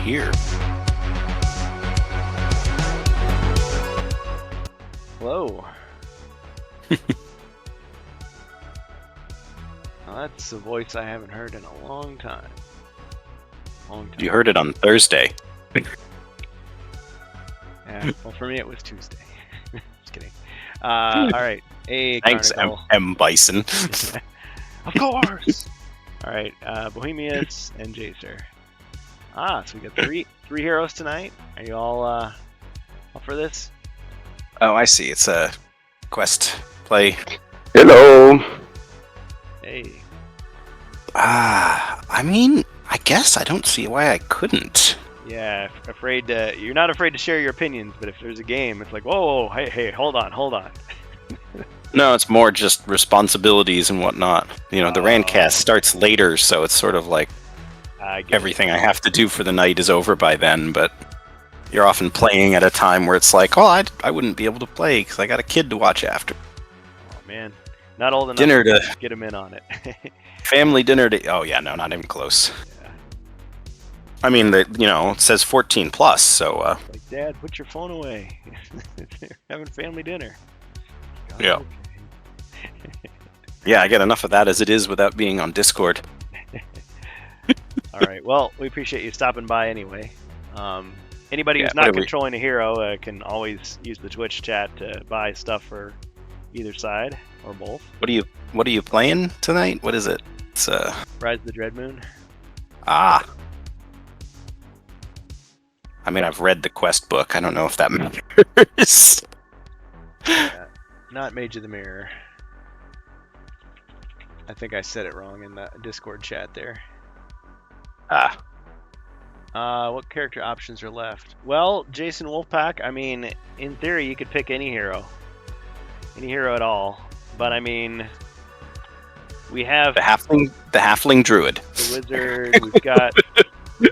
here. Hello. Well, that's a voice I haven't heard in a long time. You heard it on Thursday. Yeah, well, for me it was Tuesday. Just kidding. All right. Hey, Thanks, Carnival. M. Bison. Of course. All right, Bohemius and Jacer. So we got three heroes tonight. Are you all up for this? Oh, I see. It's a quest play. Hello. Hey. I mean, I guess I don't see why I couldn't. Yeah, afraid to. You're not afraid to share your opinions, but if there's a game, it's like, whoa, hey, hold on. No, it's more just responsibilities and whatnot. You know, the Randcast starts later, so it's sort of like everything I have to do for the night is over by then, but you're often playing at a time where it's like, oh, I wouldn't be able to play because I got a kid to watch after. Oh, man. Not old enough Dinner to get him in on it. family dinner to... Oh, yeah, no, not even close. Yeah. I mean, it says 14 plus, so... Like, Dad, put your phone away. They're having family dinner. Yeah. Yeah, I get enough of that as it is without being on Discord. All right. Well, we appreciate you stopping by anyway. Anybody who's not controlling a hero can always use the Twitch chat to buy stuff for either side or both. What are you playing tonight? What is it? It's Rise of the Dreadmoon. I mean, I've read the quest book. I don't know if that matters. Yeah, not Mage of the Mirror. I think I said it wrong in the Discord chat there. What character options are left? Well, Jason Wolfpack, I mean, in theory, you could pick any hero. Any hero at all. But, I mean, we have... The halfling druid. The wizard, we've got...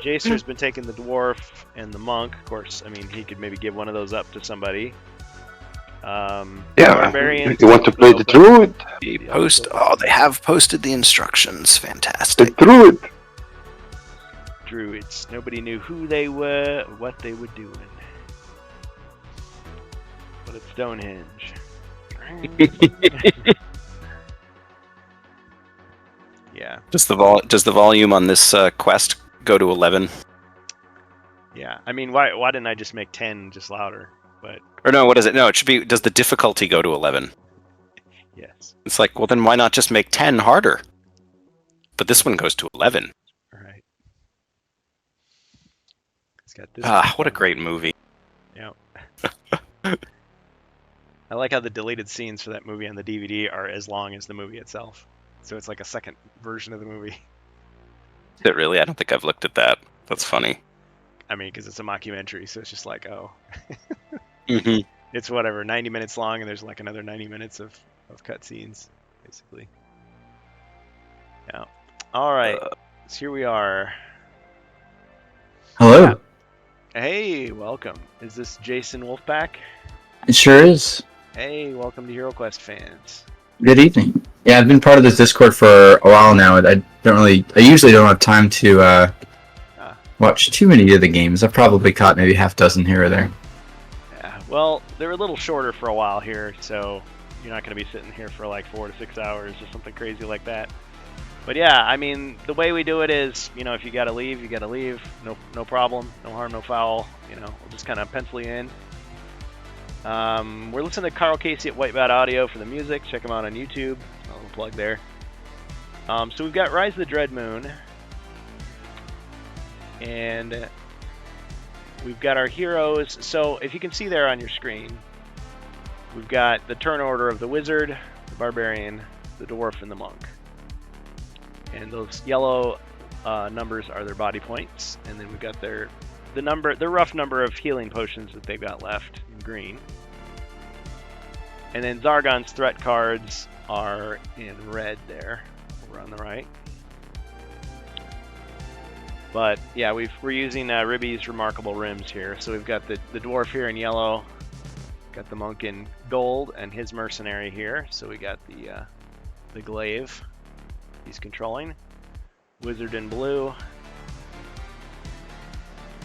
Jacer's been taking the dwarf and the monk. Of course, I mean, he could maybe give one of those up to somebody. Barbarian. You want to play the druid? They have posted the instructions. Fantastic. The druid. Druids. Nobody knew who they were, or what they were doing. But it's Stonehenge. Yeah. Does the volume on this quest go to 11? Yeah. I mean, why didn't I just make 10 just louder? But or no, what is it? No, it should be. Does the difficulty go to 11? Yes. It's like, well, then why not just make 10 harder? But this one goes to 11. Right. It's got this. What a great movie. Yeah. I like how the deleted scenes for that movie on the DVD are as long as the movie itself. So it's like a second version of the movie. Is it really? I don't think I've looked at that. That's funny. I mean, because it's a mockumentary, so it's just like, oh. Mm-hmm. It's whatever, 90 minutes long, and there's like another 90 minutes of cutscenes, basically. Yeah. All right. So here we are. Hello. Yeah. Hey, welcome. Is this Jason Wolfpack? It sure is. Hey, welcome to HeroQuest fans. Good evening. Yeah, I've been part of this Discord for a while now. I usually don't have time to watch too many of the games. I've probably caught maybe half dozen here or there. Yeah, well, they're a little shorter for a while here, so you're not going to be sitting here for like 4 to 6 hours or something crazy like that. But yeah, I mean, the way we do it is, if you got to leave, you got to leave. No problem. No harm, no foul. We'll just kind of pencil you in. We're listening to Carl Casey at White Bat Audio for the music. Check him out on YouTube. A little plug there. So we've got Rise of the Dreadmoon. And we've got our heroes. So if you can see there on your screen, we've got the turn order of the wizard, the barbarian, the dwarf, and the monk. And those yellow numbers are their body points. And then we've got the rough number of healing potions that they've got left in green. And then Zargon's threat cards are in red there, over on the right. But yeah, we're using Ribby's Remarkable Rims here. So we've got the dwarf here in yellow, got the monk in gold, and his mercenary here. So we got the glaive he's controlling, wizard in blue,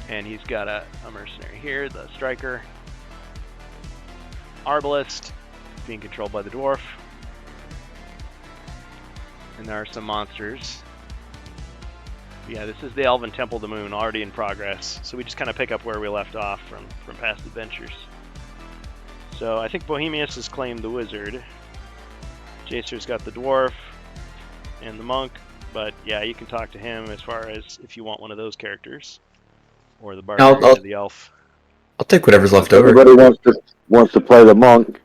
And he's got a mercenary here, the striker. Arbalest, being controlled by the dwarf. And there are some monsters. Yeah, this is the Elven Temple of the Moon, already in progress. So we just kind of pick up where we left off from past adventures. So I think Bohemius has claimed the wizard. Jacer's got the dwarf and the monk. But yeah, you can talk to him as far as if you want one of those characters. Or the barbarian or the elf. I'll take whatever's left over. Everybody wants to play the monk.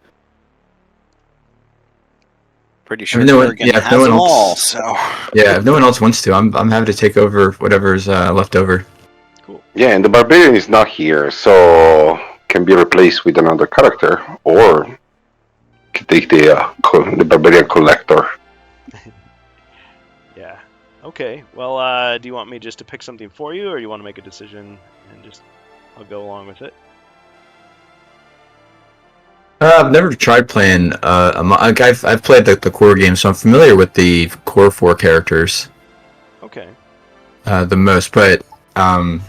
Pretty sure If no one- Jurgen yeah, if has no one them else- all, so... Yeah, if no one else wants to, I'm happy to take over whatever's left over. Cool. Yeah, and the barbarian is not here, so can be replaced with another character, or can take the barbarian collector. Yeah. Okay. Well, do you want me just to pick something for you, or you want to make a decision and just I'll go along with it? I've never tried playing I've played the core game, so I'm familiar with the core 4 characters. Okay. The most, but I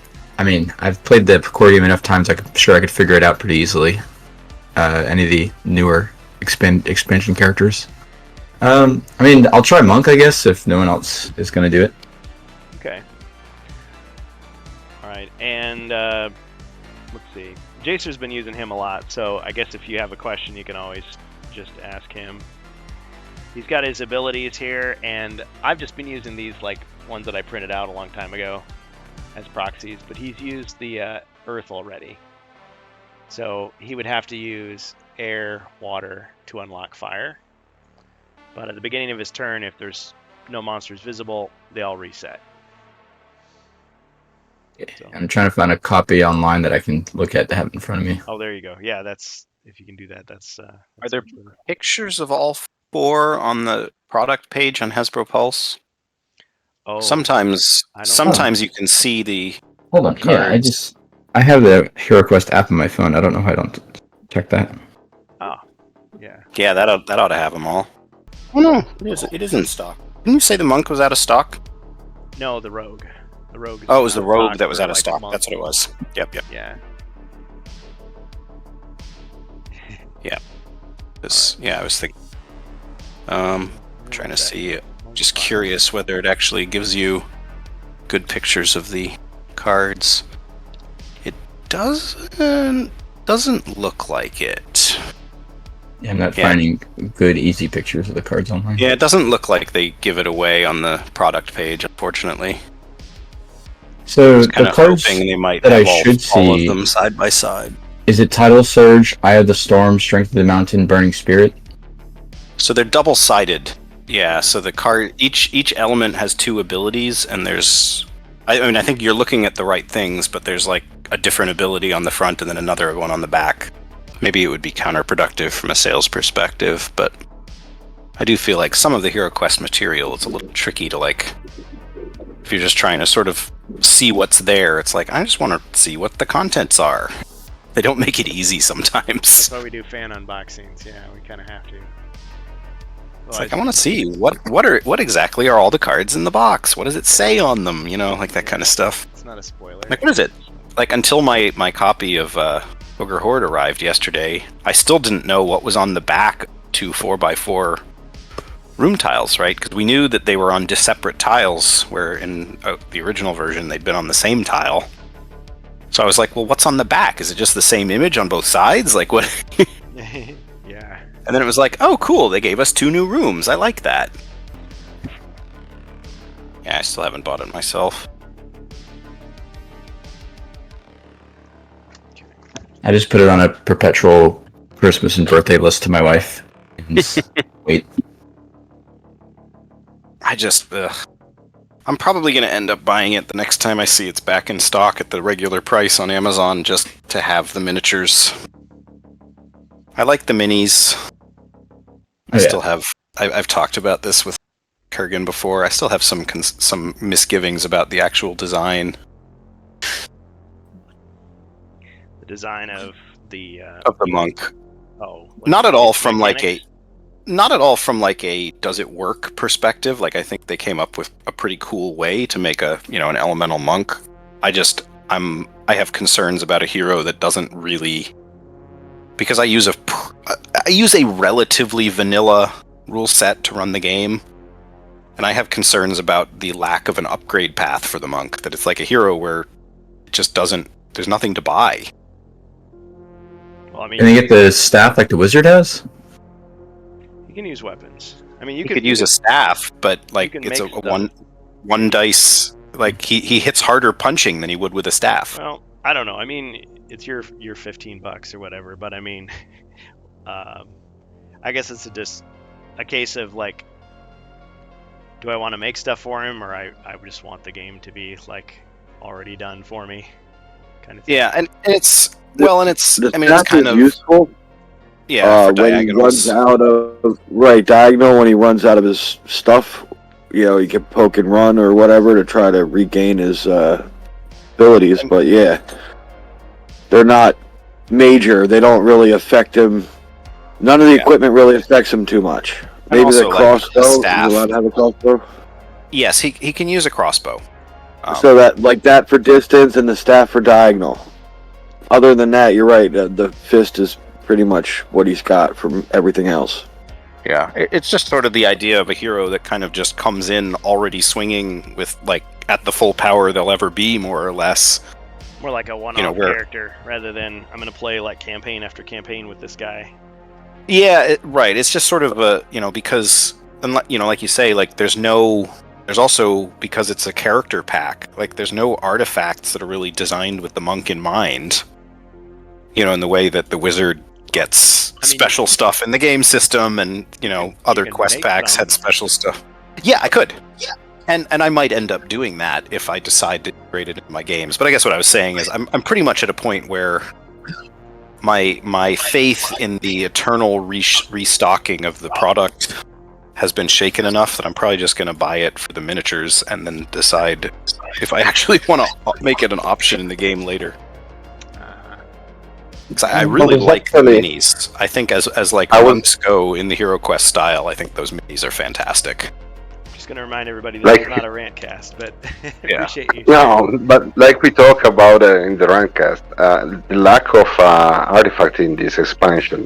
mean, I've played the core game enough times. I'm sure I could figure it out pretty easily. Any of the newer expansion characters. I mean, I'll try Monk, I guess, if no one else is going to do it. Okay. All right, and let's see. Jacer's been using him a lot, so I guess if you have a question, you can always just ask him. He's got his abilities here, and I've just been using these like ones that I printed out a long time ago as proxies, but he's used the earth already. So he would have to use air, water to unlock fire. But at the beginning of his turn, if there's no monsters visible, they all reset. So. I'm trying to find a copy online that I can look at to have in front of me. Oh, there you go. Yeah, that's if you can do that. That's. Are there pictures of all 4 on the product page on Hasbro Pulse? Oh, Sometimes you can see the Hold on. Yeah, I have the HeroQuest app on my phone. I don't know how I don't check that. Oh, yeah. Yeah, that ought to have them all. Oh no, it is in stock. Didn't you say the monk was out of stock? No, the rogue. The rogue. Oh, it was the rogue that was out of like stock. That's what it was. Yep. Yeah. I was thinking. Trying to see it. Just curious whether it actually gives you good pictures of the cards. It doesn't look like it. Yeah, I'm not finding good, easy pictures of the cards online. Yeah, it doesn't look like they give it away on the product page, unfortunately. So Kind the of cards hoping they might that I have should all of see them side by side. is it Tidal Surge, Eye of the Storm, Strength of the Mountain, Burning Spirit? So they're double-sided. Yeah, so the card each element has 2 abilities, and there's I mean I think you're looking at the right things, but there's like a different ability on the front and then another one on the back. Maybe it would be counterproductive from a sales perspective, but I do feel like some of the HeroQuest material is a little tricky to like. If you're just trying to sort of see what's there, it's like I just want to see what the contents are. They don't make it easy sometimes. That's why we do fan unboxings. Yeah, we kind of have to. It's like I want to see what exactly are all the cards in the box? What does it say on them? You know, like that kind of stuff. It's not a spoiler. Like what is it? Like until my copy of Ogre Horde arrived yesterday, I still didn't know what was on the back 2 4x4 room tiles, right? Because we knew that they were on separate tiles, where in the original version they'd been on the same tile. So I was like, well, what's on the back? Is it just the same image on both sides? Like what? Yeah. And then it was like, oh, cool, they gave us 2 new rooms. I like that. Yeah, I still haven't bought it myself. I just put it on a perpetual Christmas and birthday list to my wife. Wait. I'm probably going to end up buying it the next time I see it's back in stock at the regular price on Amazon, just to have the miniatures. I like the minis. I've talked about this with Kurgan before. I still have some misgivings about the actual design. The design of the monk. Oh. Not at all from like a does it work perspective. Like I think they came up with a pretty cool way to make an elemental monk. I I have concerns about a hero that doesn't really, because I use a relatively vanilla rule set to run the game, and I have concerns about the lack of an upgrade path for the monk. That it's like a hero where it just doesn't. There's nothing to buy. Well, I mean, Can you get the staff like the wizard has? you can use weapons. I mean, you You could use a staff, but like can it's a make stuff. one dice. Like he hits harder punching than he would with a staff. Well, I don't know. I mean, it's your $15 or whatever, but I mean, I guess it's just a case of like, do I want to make stuff for him, or I just want the game to be like already done for me, kind of thing. Yeah, and it's well, and it's. The I mean, it's staff kind is of useful. yeah for When he runs diagonals. out of diagonal, when he runs out of his stuff, he can poke and run or whatever to try to regain his abilities. But yeah, they're not major. They don't really affect him. None of the equipment really affects him too much. Maybe also, the like, crossbow. the He's staff. allowed to have a crossbow. Yes, he can use a crossbow. So that for distance and the staff for diagonal. Other than that, you're right. The fist is pretty much what he's got from everything else. Yeah, it's just sort of the idea of a hero that kind of just comes in already swinging with like at the full power they'll ever be, more or less. More like a one-off where- character rather than I'm going to play like campaign after campaign with this guy. Yeah, right. It's just sort of a because like you say, like there's also, because it's a character pack, like there's no artifacts that are really designed with the monk in mind. In the way that the wizard gets special stuff in the game system, and other can quest make packs some. had special stuff. Yeah, I could. Yeah. And I might end up doing that if I decide to integrate it into my games. But I guess what I was saying is I'm pretty much at a point where my faith in the eternal restocking of the product has been shaken enough that I'm probably just going to buy it for the miniatures and then decide if I actually want to make it an option in the game later. 'Cause I really Well, like the actually- minis. I think as like I was- monks go in the Hero Quest style, I think those minis are fantastic. Just going to remind everybody that Like- it's not a rant cast, but Yeah. appreciate you. No, but like we talk about in the Rankcast, the lack of artifact in this expansion.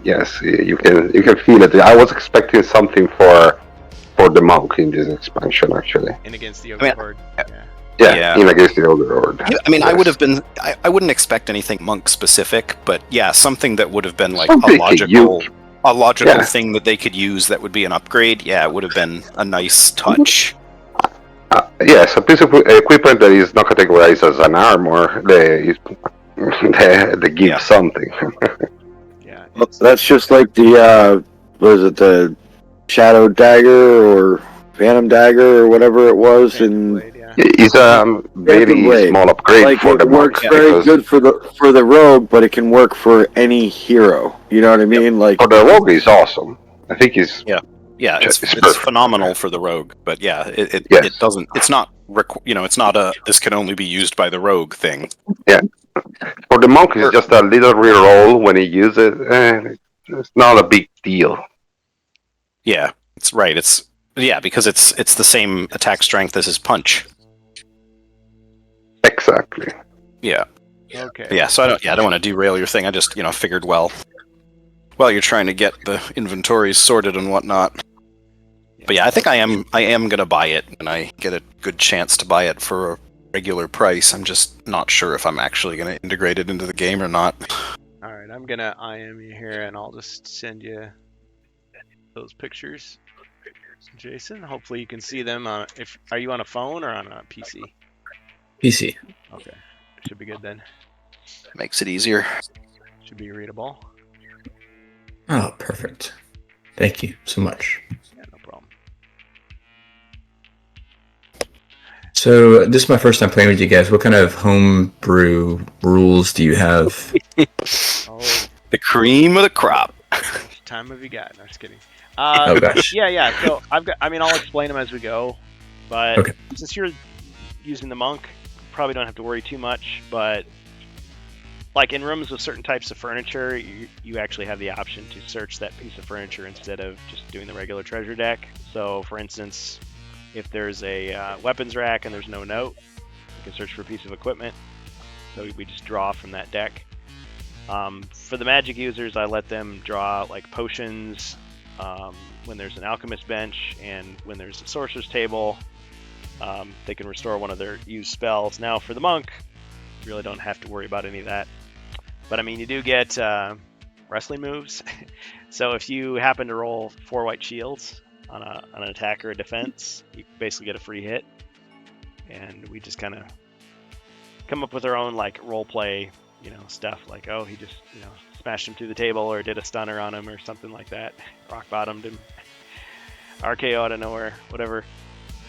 Yes, you can feel it. I was expecting something for the monk in this expansion, actually. And against the I mean, Overlord. Yeah, in against the Overlord. Yeah, I mean, I Yes. would have been. I wouldn't expect anything monk specific, but yeah, something that would have been like Something a they could logical Yeah. thing that they could use that would be an upgrade. Yeah, it would have been a nice touch. Yes, a piece of equipment that is not categorized as an armor, they give Yeah. something. Yeah. That's just like the the Shadow Dagger or Phantom Dagger or whatever it was, and Blade, yeah. It's a very Blade. small upgrade like for the it monk. works very because good for the rogue, but it can work for any hero. You know what I mean? Like For the rogue is awesome. I think it's Yeah, It's it's perfect. phenomenal for the rogue, but yeah, it Yes. doesn't. It's not. It's not a this can only be used by the rogue thing. for the monk. It's just a little reroll when he uses it. It's not a big deal. Yeah, it's right. It's because it's the same attack strength as his punch. Exactly. Yeah. Okay. Yeah, so I don't want to derail your thing. I just, figured while you're trying to get the inventories sorted and whatnot. But yeah, I think I am gonna buy it, and I get a good chance to buy it for a regular price. I'm just not sure if I'm actually gonna integrate it into the game or not. All right, I'm gonna IM you here, and I'll just send you those pictures, Jason. Hopefully, you can see them. Are you on a phone or on a PC? PC. Okay, should be good then. Makes it easier. Should be readable. Oh, perfect. Thank you so much. Yeah, no problem. So this is my first time playing with you guys. What kind of homebrew rules do you have? Oh, The cream of the crop. time have you got? No, just kidding. Oh gosh. Yeah. So I'll explain them as we go. But Okay. since you're using the monk, probably don't have to worry too much. But like in rooms with certain types of furniture, you actually have the option to search that piece of furniture instead of just doing the regular treasure deck. So for instance, if there's a weapons rack and there's no note, you can search for a piece of equipment. So we just draw from that deck. For the magic users, I let them draw like potions when there's an alchemist bench, and when there's a sorcerer's table, they can restore one of their used spells. Now for the monk, you really don't have to worry about any of that. But I mean, you do get wrestling moves. So if you happen to roll 4 white shields on an attack or a defense, you basically get a free hit. And we just kind of come up with our own like role play, stuff like, oh, he just smashed him through the table, or did a stunner on him, or something like that. Rock bottomed him, RKO out of nowhere, whatever.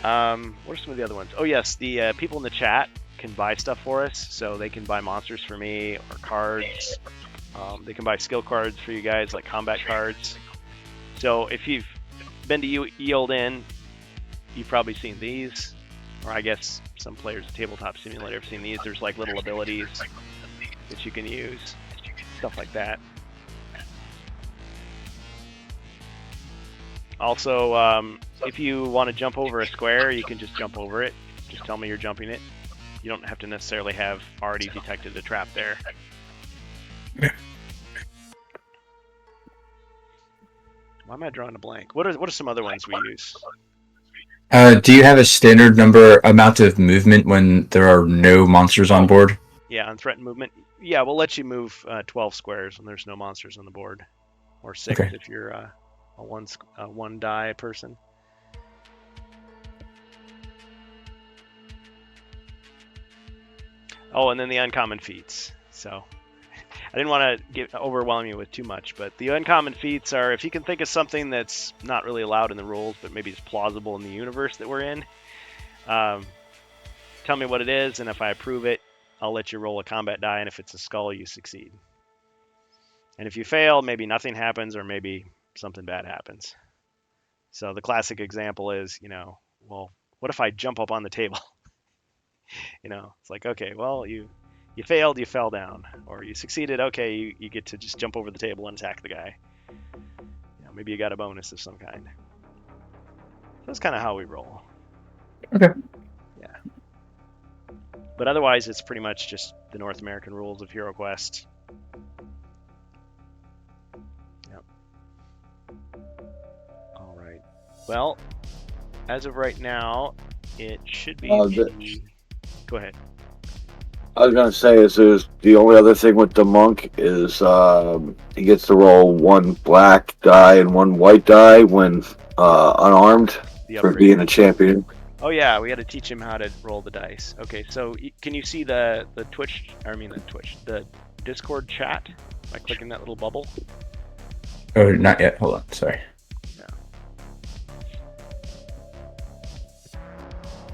What are some of the other ones? Oh yes, the people in the chat can buy stuff for us, so they can buy monsters for me or cards. They can buy skill cards for you guys, like combat cards. So if you've been to Yield Inn, you've probably seen these, or I guess some players of Tabletop Simulator have seen these. There's like little abilities that you can use, stuff like that. Also, if you want to jump over a square, you can just jump over it. Just tell me you're jumping it. You don't have to necessarily have already detected a trap there. Why am I drawing a blank? What are some other ones we use? Do you have a standard amount of movement when there are no monsters on board? Yeah, on threatened movement. Yeah, we'll let you move 12 squares when there's no monsters on the board, or 6 if you're a one die person. Oh, and then the uncommon feats. So I didn't want to overwhelm you with too much, but the uncommon feats are, if you can think of something that's not really allowed in the rules, but maybe it's plausible in the universe that we're in, tell me what it is, and if I approve it, I'll let you roll a combat die, and if it's a skull, you succeed. And if you fail, maybe nothing happens, or maybe something bad happens. So the classic example is, well, what if I jump up on the table? It's like, okay, well, you failed, you fell down, or you succeeded, okay, you get to just jump over the table and attack the guy. Maybe you got a bonus of some kind. That's kind of how we roll. Okay. Yeah. But otherwise, it's pretty much just the North American rules of HeroQuest. Yep. All right. Well, as of right now, it should be... Go ahead. I was gonna say is the only other thing with the monk is he gets to roll 1 black die and 1 white die when unarmed for being a champion. Oh yeah, we got to teach him how to roll the dice. Okay, so can you see the Discord chat by clicking that little bubble? Oh, not yet. Hold on. Sorry.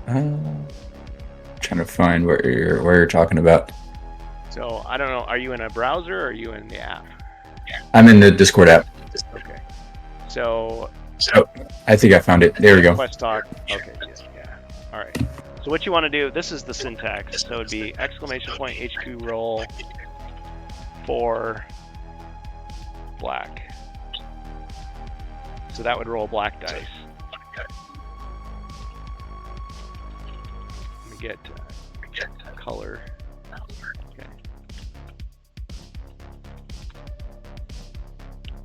Trying to find where you're talking about. So I don't know. Are you in a browser or are you in the app? I'm in the Discord app. Okay. So I think I found it. There we go. Quest Talk. Okay. Yeah. All right. So what you want to do? This is the syntax. So it'd be !HQ roll for black. So that would roll black dice. Let me get color. Okay.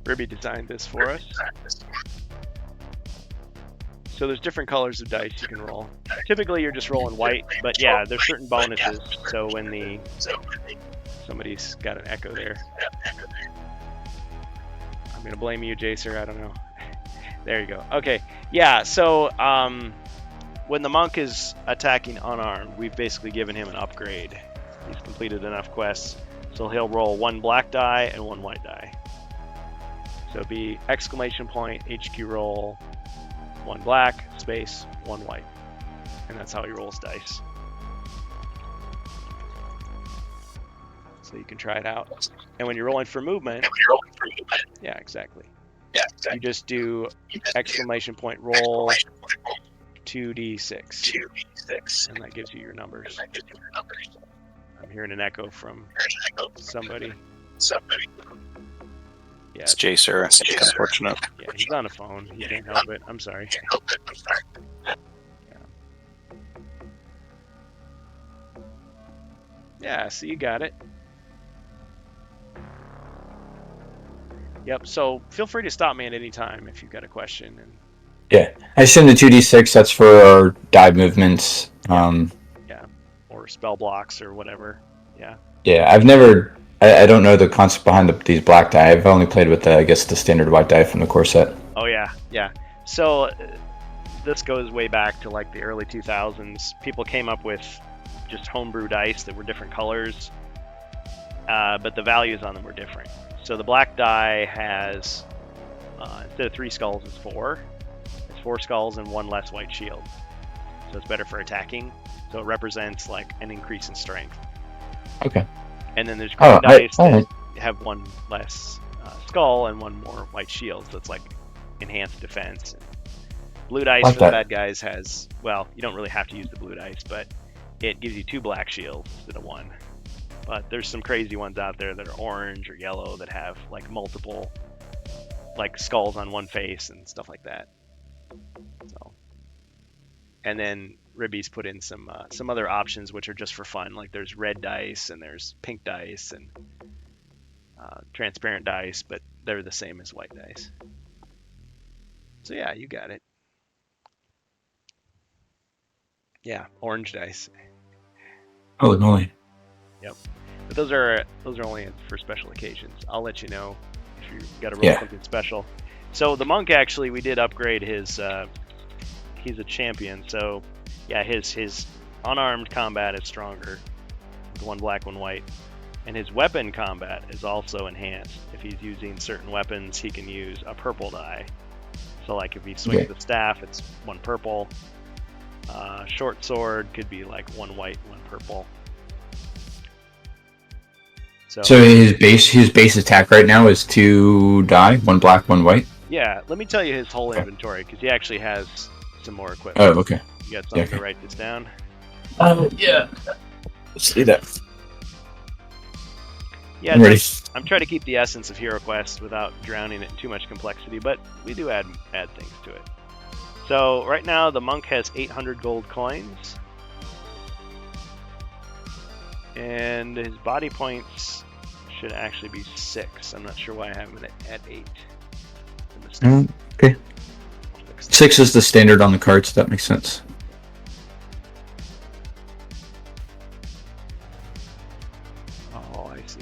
Ruby designed this for us. So there's different colors of dice you can roll. Typically you're just rolling white, but yeah, there's certain bonuses. So when somebody's got an echo there. I'm gonna blame you, Jacer, I don't know. There you go. Okay, yeah, so when the monk is attacking unarmed, we've basically given him an upgrade. He's completed enough quests, so he'll roll 1 black die and 1 white die. So it'd be !HQ roll 1 black, space, 1 white. And that's how he rolls dice. So you can try it out. And when you're rolling for movement, yeah, exactly. You just do !roll 2d6. And that gives you your numbers. I'm hearing an echo from somebody. Yeah, it's Jacer. It's unfortunate. Yeah, he's on a phone. He can't help it. I'm sorry. Yeah. Yeah, so you got it. Yep, so feel free to stop me at any time if you've got a question. And Yeah, I assume the 2d6. That's for our dive movements. or spell blocks or whatever. Yeah. Yeah, I've never. I don't know the concept behind these black die. I've only played with I guess the standard white die from the core set. Oh yeah, yeah. So this goes way back to like the early 2000s. People came up with just homebrew dice that were different colors, but the values on them were different. So the black die has instead of 3 skulls, it's 4. It's 4 skulls and 1 less white shield. So it's better for attacking. So it represents like an increase in strength. Okay. And then there's green dice that right. have 1 less skull and 1 more white shield. So it's like enhanced defense. Blue dice Like for the that. bad guys has, well, you don't really have to use the blue dice, but it gives you 2 black shields instead of 1. But there's some crazy ones out there that are orange or yellow that have like multiple like skulls on one face and stuff like that. So, and then Ribby's put in some other options which are just for fun. Like there's red dice and there's pink dice and transparent dice, but they're the same as white dice. So yeah, you got it. Yeah, orange dice. Holy moly! But those are only for special occasions. I'll let you know if you got to roll Yeah. something special. So the monk actually, we did upgrade his. He's a champion, so yeah, his unarmed combat is stronger. 1 black, 1 white, and his weapon combat is also enhanced. If he's using certain weapons, he can use a purple die. So like if he swings the staff, it's 1 purple. Short sword could be like 1 white, 1 purple. So his base attack right now is 2 die, 1 black, 1 white. Yeah, let me tell you his whole inventory because he actually has some more equipment. Oh, okay. You got something okay. to write this down? Yeah. Let's see that. Yeah, I'm ready. I'm trying to keep the essence of HeroQuest without drowning it in too much complexity, but we do add things to it. So right now the monk has 800 gold coins, and his body points should actually be 6. I'm not sure why I have him at 8. Okay. 6 is the standard on the cards. That makes sense. Oh, I see.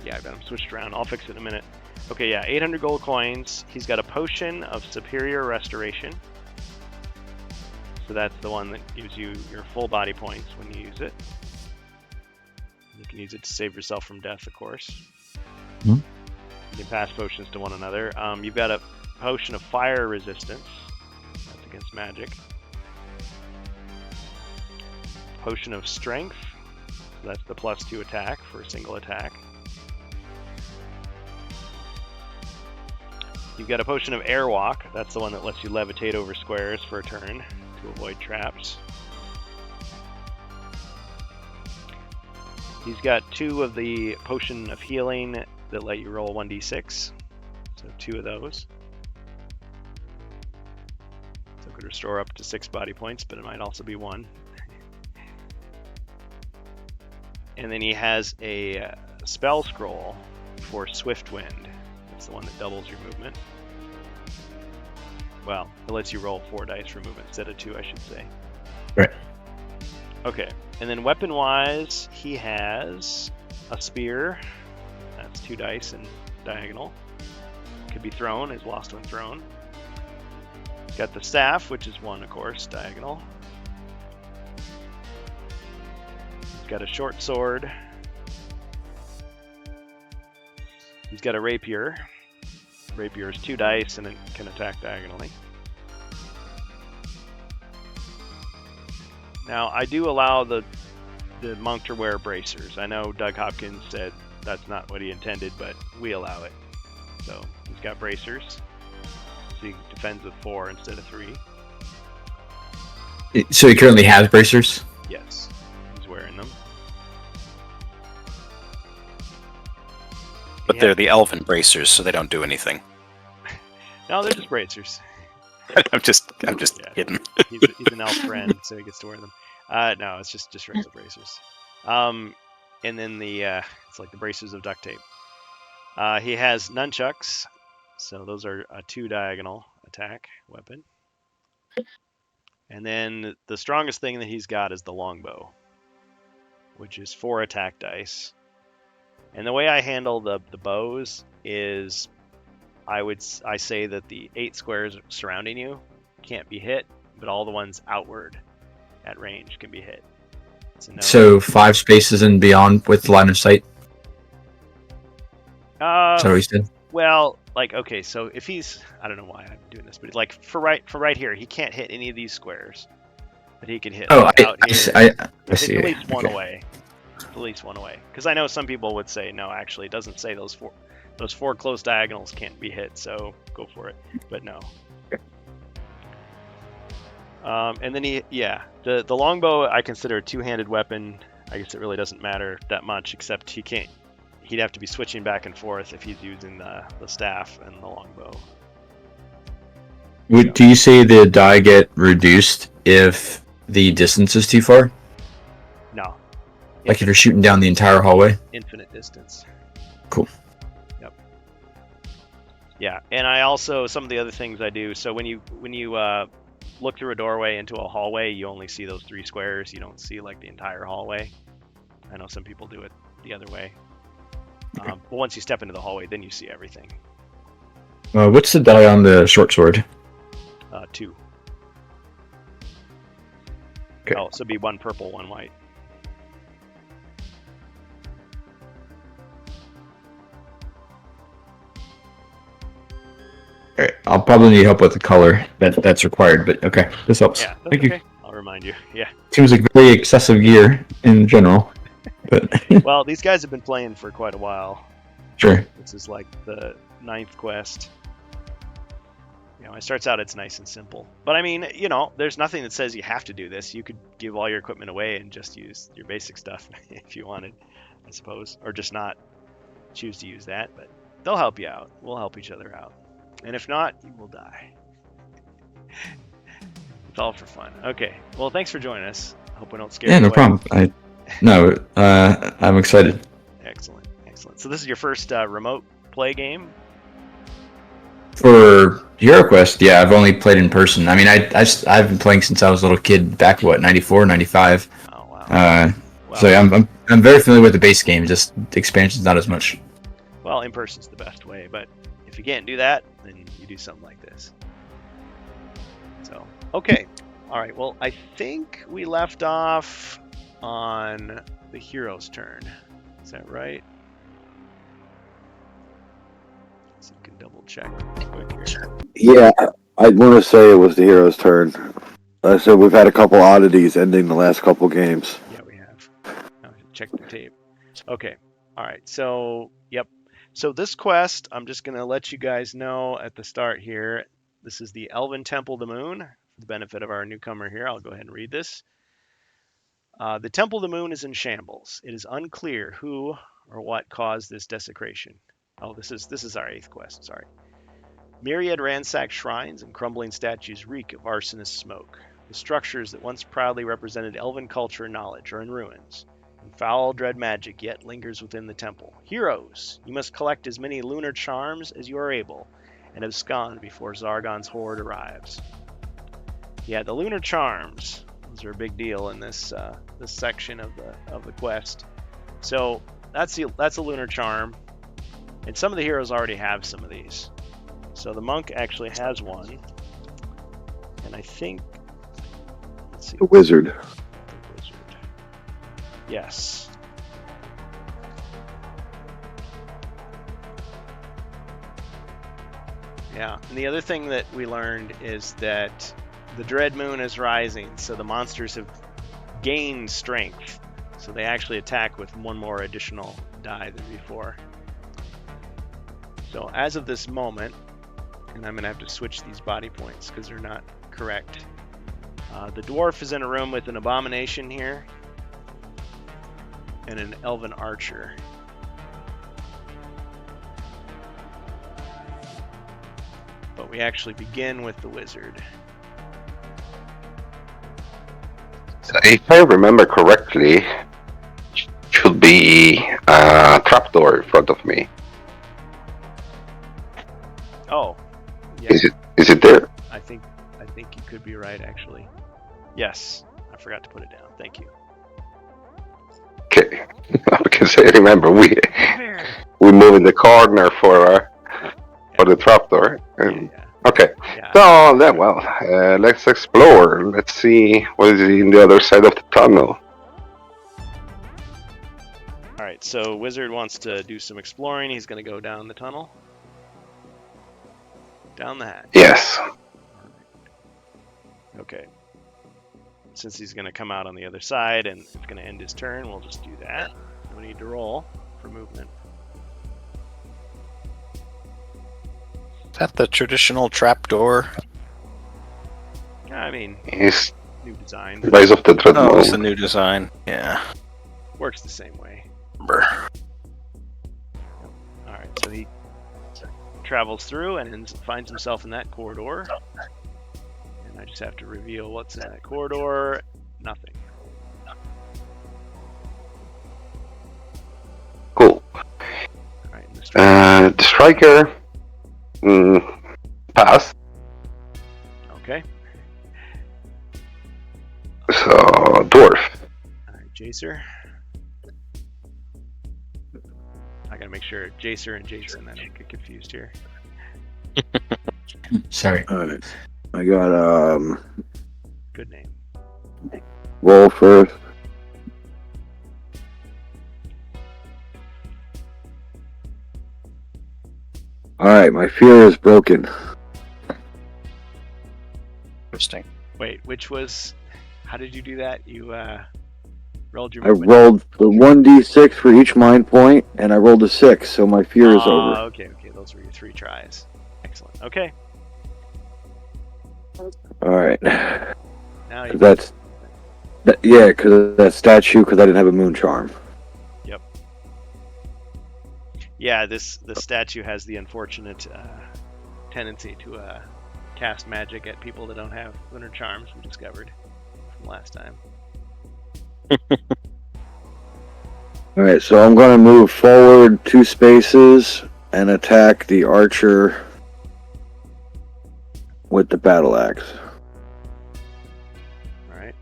Yeah, I got him switched around. I'll fix it in a minute. Okay, yeah, 800 gold coins. He's got a potion of superior restoration. So that's the one that gives you your full body points when you use it. You can use it to save yourself from death, of course. Hmm. You can pass potions to one another. You've got a potion of fire resistance. That's against magic. Potion of strength. So that's the +2 attack for a single attack. You've got a potion of airwalk. That's the one that lets you levitate over squares for a turn to avoid traps. He's got 2 of the potion of healing that let you roll 1d6. So 2 of those. So it could restore up to 6 body points, but it might also be 1. And then he has a spell scroll for Swift Wind. That's the one that doubles your movement. Well, it lets you roll 4 dice for movement instead of 2, I should say. Right. Okay, and then weapon-wise, he has a spear. That's 2 dice and diagonal. Could be thrown, is lost when thrown. He's got the staff, which is 1, of course, diagonal. He's got a short sword. He's got a rapier. Rapier is 2 dice and it can attack diagonally. Now, I do allow the monk to wear bracers. I know Doug Hopkins said that's not what he intended, but we allow it. So he's got bracers. So he defends with 4 instead of 3. So he currently has bracers? Yes, he's wearing them. But they're the elven bracers, so they don't do anything. No, they're just bracers. I'm just Yeah. kidding. He's an elf friend, so he gets to wear them. No, it's just regular bracers. And then it's like the bracers of duct tape. He has nunchucks, so those are a 2 diagonal attack weapon. And then the strongest thing that he's got is the longbow, which is 4 attack dice. And the way I handle the bows is I say that the 8 squares surrounding you can't be hit, but all the ones outward at range can be hit. So 5 spaces and beyond with line of sight. Is that what he said? Well, like, okay, so if he's, I don't know why I'm doing this, but like for right here, he can't hit any of these squares, but he can hit. Oh, like, out here. I see. At least one Okay. away. At least one away. Because I know some people would say no. Actually, it doesn't say those four close diagonals can't be hit. So go for it. But no. And then the longbow I consider a 2-handed weapon. I guess it really doesn't matter that much, except he'd have to be switching back and forth if he's using the staff and the longbow. Do you say the die get reduced if the distance is too far? No. Like if you're shooting down the entire hallway? Infinite distance. Cool. Yep. Yeah, and I also, some of the other things I do, so when you look through a doorway into a hallway, you only see those 3 squares. You don't see like the entire hallway. I know some people do it the other way. Okay. But once you step into the hallway, then you see everything. What's the die on the short sword? 2. Okay. Oh, so it'd be 1 purple, 1 white. All right. I'll probably need help with the color that's required, but okay, this helps. Yeah, that's Thank okay. you. I'll remind you. Yeah. Seems like very excessive gear in general, but Well, these guys have been playing for quite a while. sure. This is like the 9th quest. It starts out, it's nice and simple. But I mean, there's nothing that says you have to do this. You could give all your equipment away and just use your basic stuff if you wanted, I suppose. Or just not choose to use that. But they'll help you out. We'll help each other out. And if not, you will die. It's all for fun. Okay. Well, thanks for joining us. Hope we don't scare you Yeah, no away. problem. I'm excited. Excellent. So this is your first remote play game? For HeroQuest, yeah, I've only played in person. I mean, I've been playing since I was a little kid, back 94, 95. Oh, wow. Wow. So Well, yeah, I'm very familiar with the base game. Just the expansion's not as much. Well, in person's the best way, but if you can't do that, then you do something like this. So, okay. All right. Well, I think we left off on the hero's turn. Is that right? So you can double check real quick here. Yeah, I want to say it was the hero's turn. I said we've had a couple oddities ending the last couple games. Yeah, we have. Now check the tape. Okay. All right. So, yep. So this quest, I'm just going to let you guys know at the start here. This is the Elven Temple of the Moon. For the benefit of our newcomer here, I'll go ahead and read this. The Temple of the Moon is in shambles. It is unclear who or what caused this desecration. Oh, this is our 8th quest. Sorry. Myriad ransacked shrines and crumbling statues reek of arsonist smoke. The structures that once proudly represented elven culture and knowledge are in ruins, and foul dread magic yet lingers within the temple. Heroes, you must collect as many lunar charms as you are able, and abscond before Zargon's horde arrives. Yeah, the lunar charms. Those are a big deal in this this section of the quest. So that's a lunar charm, and some of the heroes already have some of these. So the monk actually has one, and I think, let's see, The wizard. the wizard. Yes. Yeah, and the other thing that we learned is that the Dread Moon is rising, so the monsters have gained strength. So they actually attack with 1 more additional die than before. So as of this moment, and I'm going to have to switch these body points because they're not correct. The dwarf is in a room with an abomination here and an elven archer. But we actually begin with the wizard. So if I remember correctly, should be a trapdoor in front of me. Oh, yeah. Is it there? I think you could be right, actually. Yes, I forgot to put it down. Thank you. Okay. Because I remember we move in the corner for the trapdoor. And, Yeah. Okay. Yeah. So then, well, let's explore. Let's see what is in the other side of the tunnel. All right. So wizard wants to do some exploring. He's going to go down the tunnel. Down the hatch. Yes. Okay. Since he's going to come out on the other side and it's going to end his turn, we'll just do that. No need to roll for movement. Is that the traditional trapdoor? I mean, It's new design. Rise of the Dread Oh, it's Monk. a new design. Yeah. Works the same way. Remember. All right. So he travels through and finds himself in that corridor. And I just have to reveal what's in that corridor. Nothing. Cool. All right. And the striker. The striker. Pass. Okay. So dwarf. All right, Jacer. I gotta make sure Jacer and Jason. I don't get confused here. Sorry. Alright. I got Good name. roll first. Alright, my fear is broken. Interesting. Wait, which was? How did you do that? You rolled your. I movement. rolled the 1d6 for each mind point, and I rolled a 6, so my fear is over. Okay. Those were your 3 tries. Excellent. Okay. Alright. Now you. Because of that statue, because I didn't have a moon charm. Yeah, the statue has the unfortunate tendency to cast magic at people that don't have lunar charms. We discovered from last time. Alright, so I'm going to move forward 2 spaces and attack the archer with the battle axe. All right.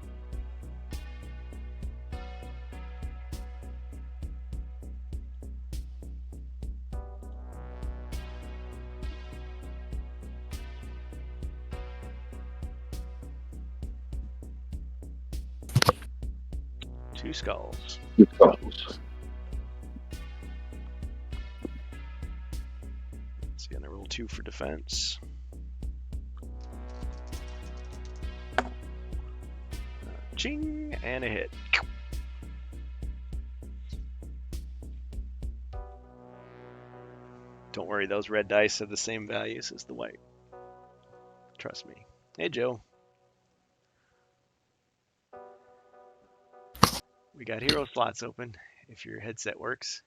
Two skulls. So you're gonna roll 2 for defense. Ching, and a hit. Don't worry, those red dice have the same values as the white. Trust me. Hey, Joe. We got hero slots open if your headset works.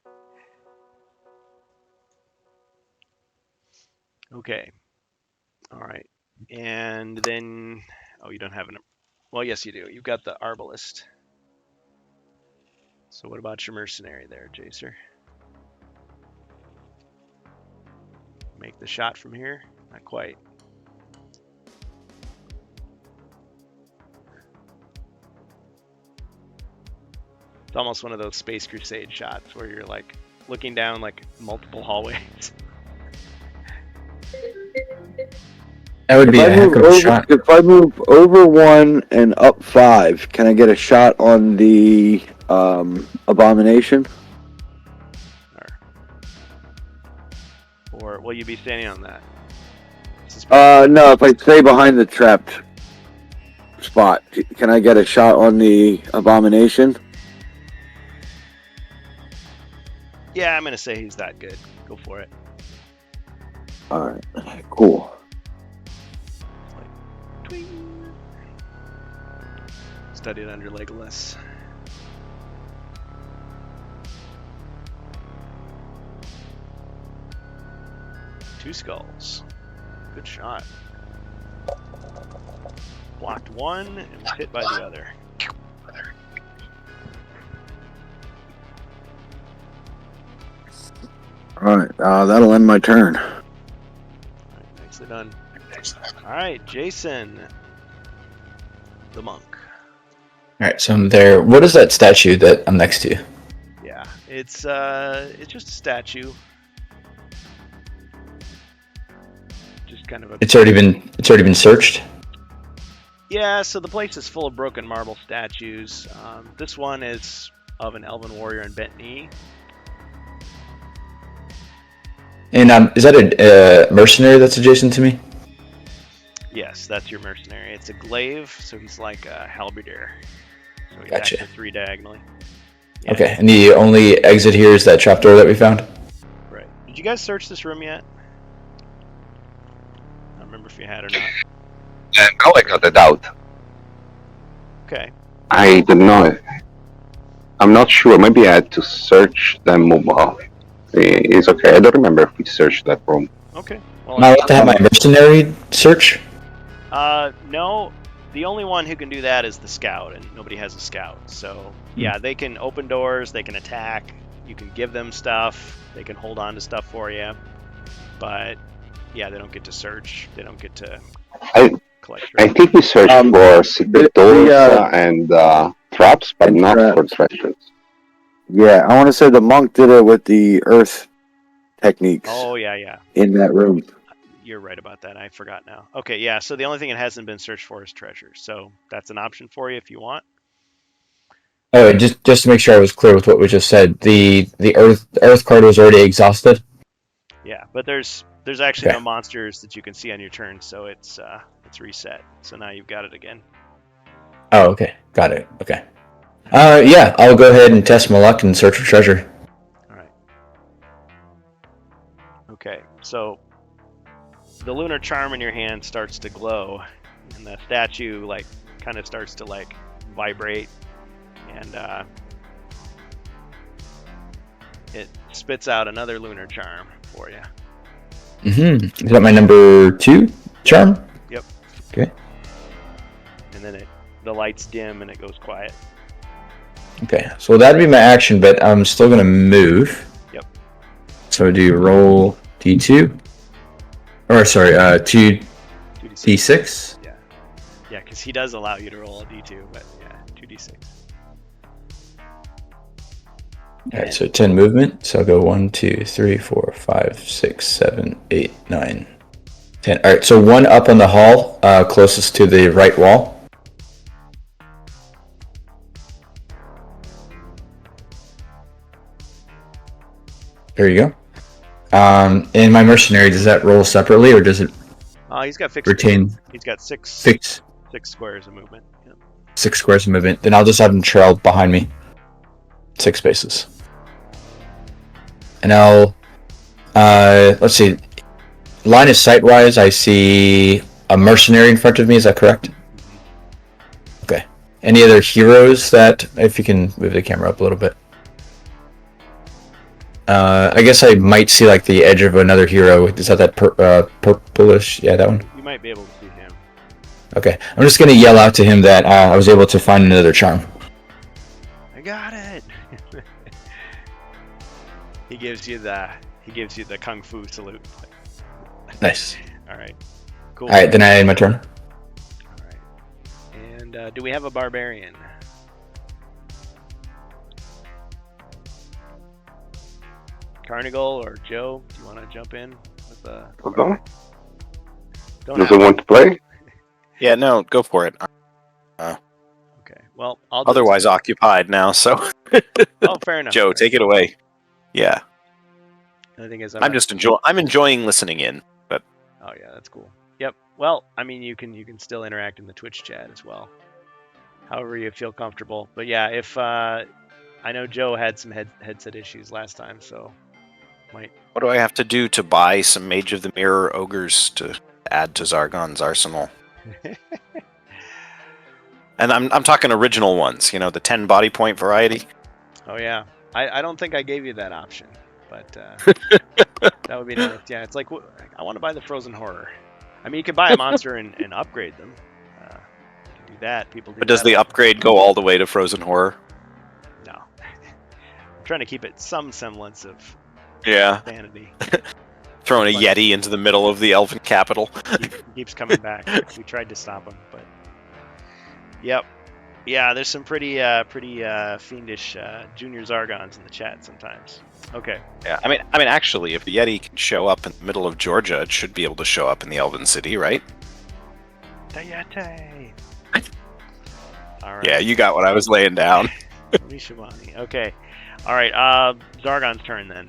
Okay. All right. And then, oh, you don't have an, well, yes, you do. You've got the Arbalist. So what about your mercenary there, Jacer? Make the shot from here? Not quite. It's almost one of those Space Crusade shots where you're like looking down like multiple hallways. That would be a heck of a shot. If I move over 1 and up 5, can I get a shot on the abomination? Or will you be standing on that? No, if I stay behind the trapped spot, can I get a shot on the abomination? Yeah, I'm gonna say he's that good. Go for it. Alright, cool. Twing. Studied under Legolas. Two skulls. good shot. Blocked one and was hit by the other. Alright, that'll end my turn. Alright, nicely done. Alright, Jason. The monk. All right, so I'm there. What is that statue that I'm next to? Yeah, it's just a statue. Just kind of a. It's already been searched. Yeah, so the place is full of broken marble statues. This one is of an elven warrior in bent knee. And is that a mercenary that's adjacent to me? Yes, that's your mercenary. It's a glaive, so he's like a halberdier. So he Gotcha. attacks 3 diagonally. Yeah. Okay, and the only exit here is that trapdoor that we found? Right. Did you guys search this room yet? I don't remember if you had or not. Now I got a doubt. Okay. I don't know. I'm not sure. Maybe I had to search the mobile. It's okay. I don't remember if we searched that room. Okay. Am I allowed to have my mercenary search? No. The only one who can do that is the scout, and nobody has a scout. So, yeah, they can open doors, they can attack, you can give them stuff, they can hold on to stuff for you. But, yeah, they don't get to search. They don't get to collect. I think we searched for secret doors and traps, but and not traps. for treasures. Yeah, I want to say the monk did it with the earth techniques Oh, yeah. in that room. You're right about that. I forgot now. Okay, yeah, so the only thing it hasn't been searched for is treasures. So that's an option for you if you want. Oh, just to make sure I was clear with what we just said, the earth card was already exhausted. Yeah, but there's actually Okay. no monsters that you can see on your turn, so it's reset. So now you've got it again. Oh, okay, got it. Okay. Yeah, I'll go ahead and test my luck and search for treasure. All right. Okay, so the lunar charm in your hand starts to glow, and the statue kind of starts to vibrate, and it spits out another lunar charm for you. Mm-hmm. Is that my number 2 charm? Yep. Okay. And then the lights dim and it goes quiet. Okay, so that'd be my action, but I'm still gonna move. Yep. So do you roll D2? Or sorry, 2D6? 2d6. Yeah, because he does allow you to roll a d2, but yeah, 2d6. Alright, so 10 movement. So I'll go 1, 2, 3, 4, 5, 6, 7, 8, 9, 10. Alright, so 1 up on the hall, closest to the right wall. There you go. And my mercenary, does that roll separately, or does it He's got fixed. retain He's got six six squares of movement. Yeah. 6 squares of movement? Then I'll just have him trail behind me. 6 spaces. And I'll, let's see, line of sight wise, I see a mercenary in front of me, is that correct? Okay. Any other heroes that, if you can move the camera up a little bit. I guess I might see like the edge of another hero. Is that purplish? Yeah, that one. You might be able to see him. Okay, I'm just gonna yell out to him that I was able to find another charm. I got it. He gives you the kung fu salute. Nice. All right. Cool. All right, then I end my turn. All right. And do we have a barbarian? Carnigal or Joe, do you want to jump in with a? Okay. Don't Does have it want to play? Yeah, no, go for it. Okay. Well, I'll do Otherwise occupied now, so Oh, fair enough. Joe, take it away. Yeah, The thing is, I'm enjoying listening in. But Oh yeah, that's cool. Yep. Well, I mean, you can still interact in the Twitch chat as well, however you feel comfortable. But yeah, if I know Joe had some headset issues last time, so might. what do I have to do to buy some Mage of the Mirror ogres to add to Zargon's arsenal? And I'm talking original ones, you know, the 10 body point variety. Oh yeah, I don't think I gave you that option, but that would be nice. Yeah, it's like I want to buy the Frozen Horror. I mean, you can buy a monster and upgrade them. You can do that. People do But does that. the upgrade go all the way to Frozen Horror? No. I'm trying to keep it some semblance of Yeah. sanity. Throwing a Funny. Yeti into the middle of the Elven capital. He keeps coming back. We tried to stop him, but yep. Yeah, there's some pretty fiendish junior Zargons in the chat sometimes. Okay. Yeah, I mean, actually, if the Yeti can show up in the middle of Georgia, it should be able to show up in the Elven City, right? Dayate. All right. Yeah, you got what I was laying down. Mishimani. Okay. All right. Zargon's turn then.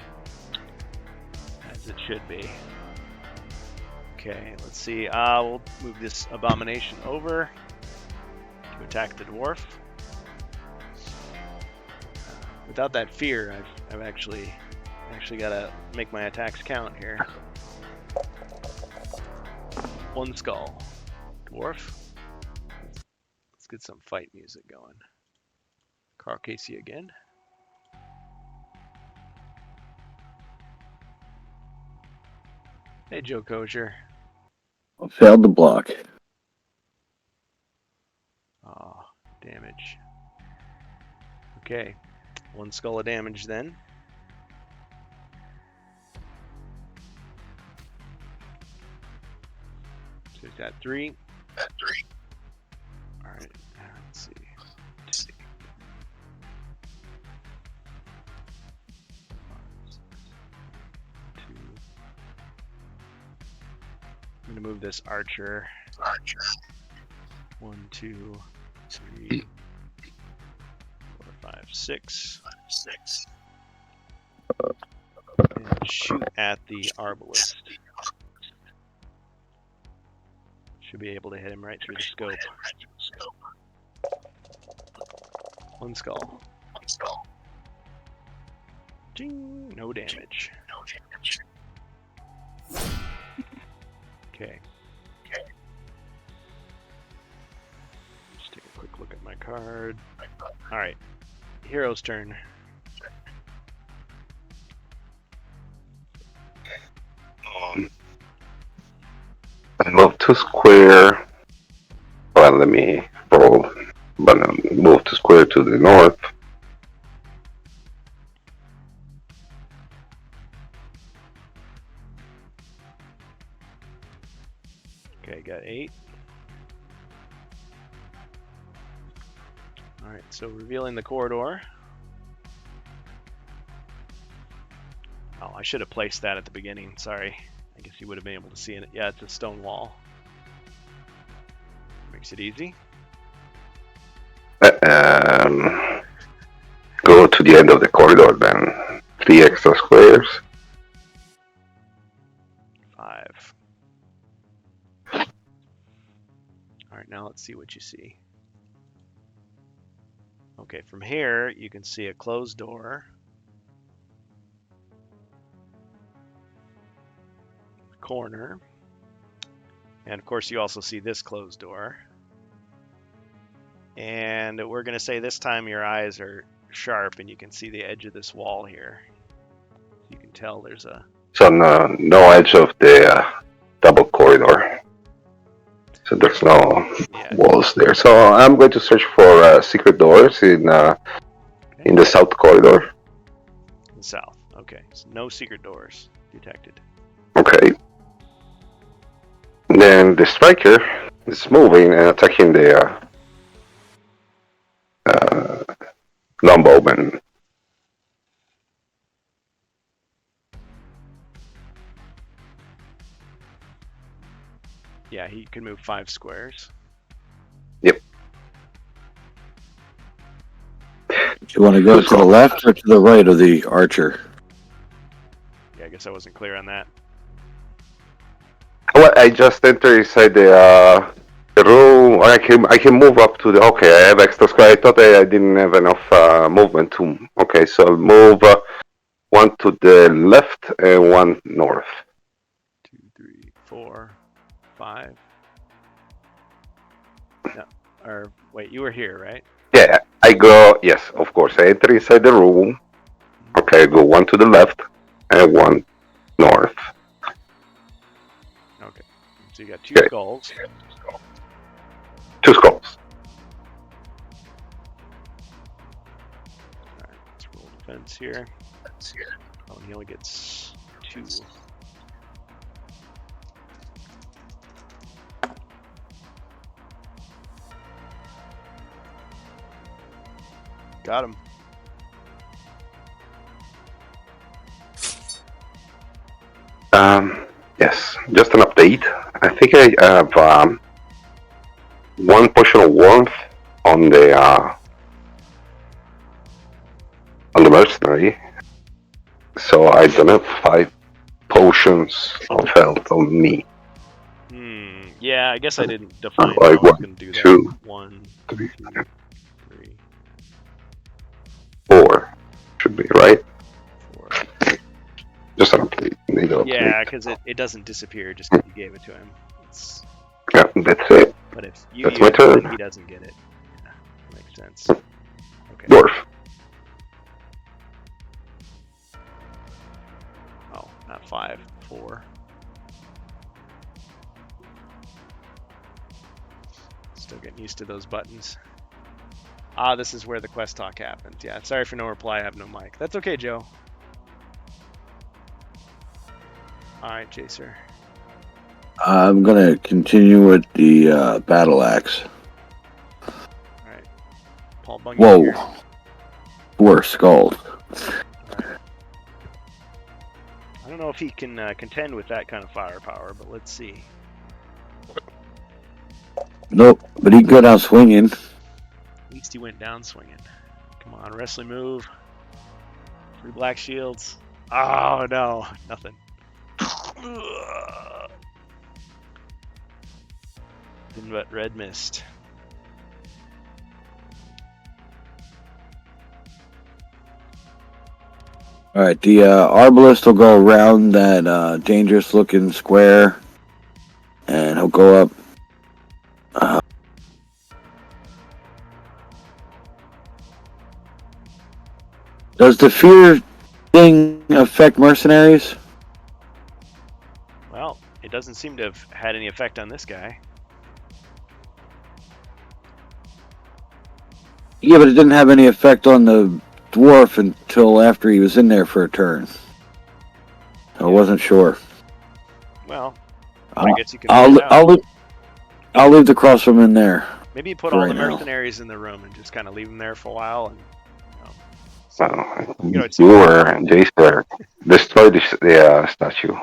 As it should be. Okay. Let's see. We'll move this abomination over to attack the dwarf. Without that fear, I've actually got to make my attacks count here. One skull. Dwarf. Let's get some fight music going. Carl Casey again. Hey, Joe Kosher. Failed the block. Oh, damage. Okay. One skull of damage then. So he's got 3. Alright, let's see. 2. I'm gonna move this archer. 1, 2, 3, 4, 5, 6. And shoot at the arbalist. Should be able to hit him right through the scope. One skull. Ding, no damage. Okay. Just take a quick look at my card. Alright. Hero's turn. I move to square. Well, let me roll. But move to square to the north. Okay, got 8. Alright, so revealing the corridor. Oh, I should have placed that at the beginning. Sorry. I guess you would have been able to see it. Yeah, it's a stone wall. Makes it easy. Go to the end of the corridor then. 3 extra squares. 5. Alright, now let's see what you see. Okay, from here you can see a closed door. Corner. And of course you also see this closed door. And we're going to say this time your eyes are sharp and you can see the edge of this wall here. You can tell there's a... So no edge of the double corridor. So there's no walls there. So I'm going to search for secret doors in the south corridor. In the south. Okay. So no secret doors detected. Okay. Then the striker is moving and attacking the longbowman. Yeah, he can move 5 squares. Yep. You want to go to the left or to the right of the archer? Yeah, I guess I wasn't clear on that. Well, I just entered inside the room. I can move up to the. Okay, I have extra square. I thought I didn't have enough movement to. Okay, so I'll move 1 to the left and 1 north. 2, 3, 4, 5. No, or wait, you were here, right? Yeah, I go. Yes, of course. I enter inside the room. Okay, I go 1 to the left and 1 north. Okay. So you got 2 Okay. skulls. 2 skulls. Alright, let's roll defense here. Oh, he only gets 2. Got him. Yes, just an update. I think I have 1 potion of warmth on the mercenary. So I don't have 5 potions of health on me. Yeah, I guess I didn't define Like how I was 1, going to do that. 2, 1, 3, 2, 3, 4 should be right. 4. Just an update. Need an update. Yeah, because it doesn't disappear just because you gave it to him. Yeah, that's it. But if you That's use my it, turn. then he doesn't get it. Yeah, makes sense. Okay. Dwarf. Oh, not 5, 4. Still getting used to those buttons. Ah, this is where the quest talk happens. Yeah, sorry for no reply. I have no mic. That's okay, Joe. Alright, Jacer. I'm gonna continue with the battle axe. Alright. Paul Bungie Whoa. here. 4 skulls. Alright. I don't know if he can contend with that kind of firepower, but let's see. Nope, but he can go down swinging. At least he went down swinging. Come on, wrestling move. 3 black shields. Oh, no. Nothing. Nothing but red mist. Alright, the arbalist will go around that dangerous looking square. And he'll go up. Does the fear thing affect mercenaries? Well, it doesn't seem to have had any effect on this guy. Yeah, but it didn't have any effect on the dwarf until after he was in there for a turn. I wasn't sure. Well, Uh, I guess you can find out. I'll leave the crossbow in there. Maybe you put for all right the now. mercenaries in the room and just kind of leave them there for a while. And So, You know, it's- you and Jason destroy the statue.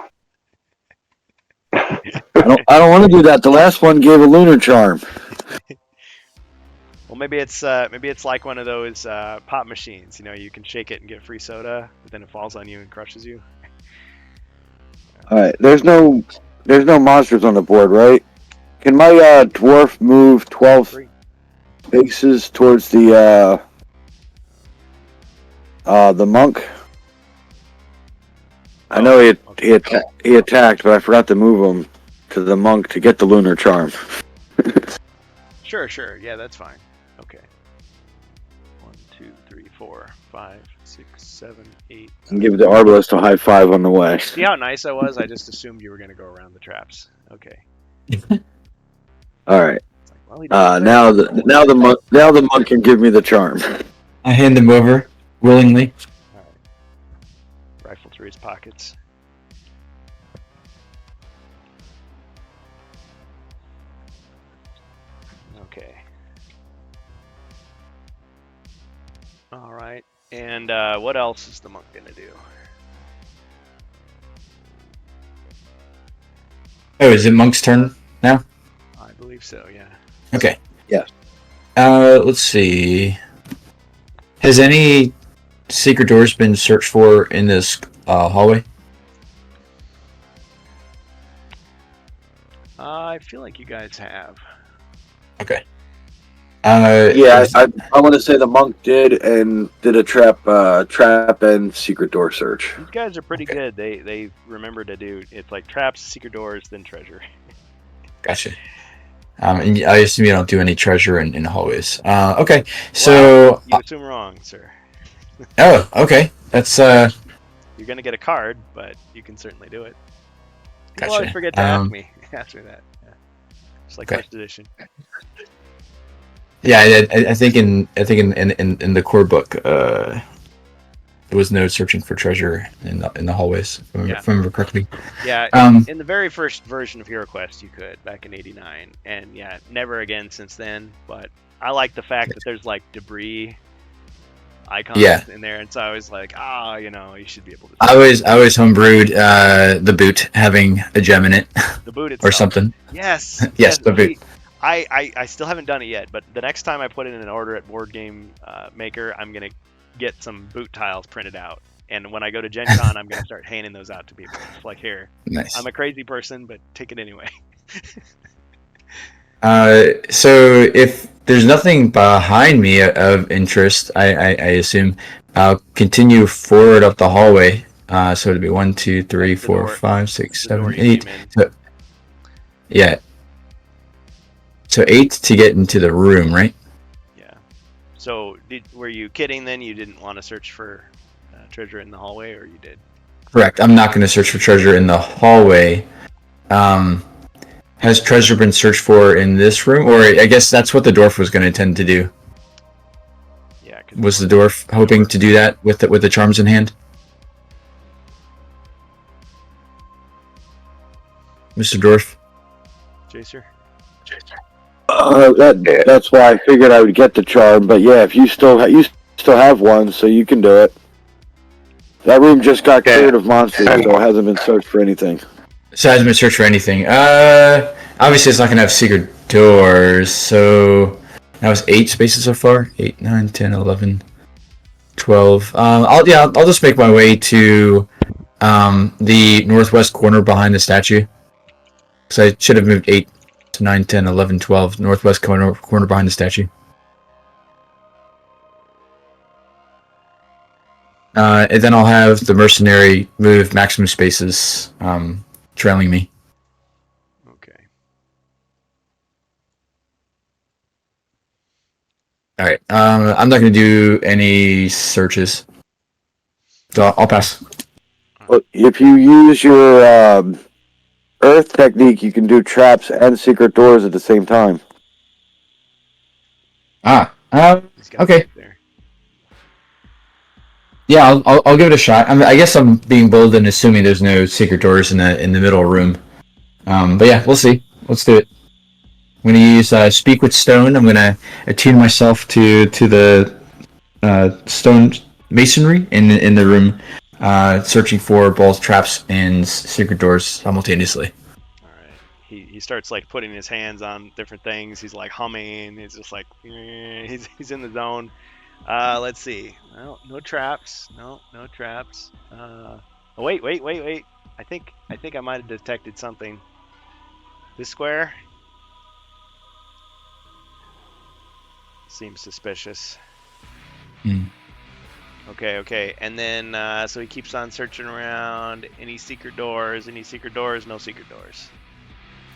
I don't want to do that. The last one gave a lunar charm. well, maybe it's like one of those pop machines. You know, you can shake it and get free soda, but then it falls on you and crushes you. All right, there's no monsters on the board, right? Can my dwarf move 12 Free. paces towards the monk? I know he attacked, but I forgot to move him to the monk to get the lunar charm. Sure. Yeah, that's fine. Okay. 1, 2, 3, 4, 5, 6, 7, 8. And give the arbalist a high five on the way. See how nice I was? I just assumed you were going to go around the traps. Okay. All right. It's like, well, he doesn't Now the monk can give me the charm. I hand them over willingly. Alright. Rifle through his pockets. Okay. Alright. And what else is the monk gonna do? Oh, is it Monk's turn now? I believe so, yeah. Okay. Yes. Let's see. Has any secret doors been searched for in this hallway? I feel like you guys have. Okay. Yeah, I want to say the monk did a trap and secret door search. These guys are pretty Okay. good. They remember to do it's like traps, secret doors, then treasure. Gotcha. And I assume you don't do any treasure in hallways. Okay. So. Well, you assume wrong, sir. Oh, okay. That's You're gonna get a card, but you can certainly do it. Gotcha. Well, I forget to ask me. ask me that. Yeah. Just like Okay. first edition. Yeah, I think in the core book, there was no searching for treasure in the hallways, if I remember correctly. Yeah, Um, in the very first version of HeroQuest, you could back in '89, and yeah, never again since then. But I like the fact that there's like debris icons Yeah. in there, and so I was like, you should be able to. I always homebrewed the boot having a gem in it The boot itself. or something. Yes. Yes, the boot. I still haven't done it yet, but the next time I put in an order at Board Game Maker, I'm gonna get some boot tiles printed out, and when I go to Gen Con, I'm gonna start handing those out to people. It's like, here, Nice. I'm a crazy person, but take it anyway. So if there's nothing behind me of interest, I assume I'll continue forward up the hallway. So it'd be 1, 2, 3, 4, door- 5, 6, the door 7, you 8. came in. So, yeah. So 8 to get into the room, right? Yeah. So were you kidding then? You didn't want to search for treasure in the hallway, or you did? Correct. I'm not going to search for treasure in the hallway. Has treasure been searched for in this room? Or I guess that's what the dwarf was going to intend to do. Yeah. Was the dwarf hoping to do that with the charms in hand? Mr. Dwarf? Jacer? That's why I figured I would get the charm. But yeah, if you still have one, so you can do it. That room just got cleared of monsters, so it hasn't been searched for anything. So it hasn't been searched for anything. Obviously it's not going to have secret doors, so that was 8 spaces so far. 8, 9, 10, 11, 12. I'll just make my way to the northwest corner behind the statue. So I should have moved 8 to 9, 10, 11, 12. Northwest corner behind the statue. And then I'll have the mercenary move maximum spaces, trailing me. Okay. All right. I'm not going to do any searches, so I'll pass. If you use your earth technique, you can do traps and secret doors at the same time. He's got Okay. it there. Yeah, I'll give it a shot. I guess I'm being bold and assuming there's no secret doors in the middle room. But yeah, we'll see. Let's do it. I'm going to use Speak with Stone. I'm going to attune myself to the stone masonry in the room, searching for both traps and secret doors simultaneously. All right. He starts like putting his hands on different things. He's like humming. He's just like he's in the zone. Let's see. Well, no traps. No traps. Oh wait. I think I might have detected something. This square seems suspicious. Hmm. Okay. And then so he keeps on searching around. Any secret doors? No secret doors.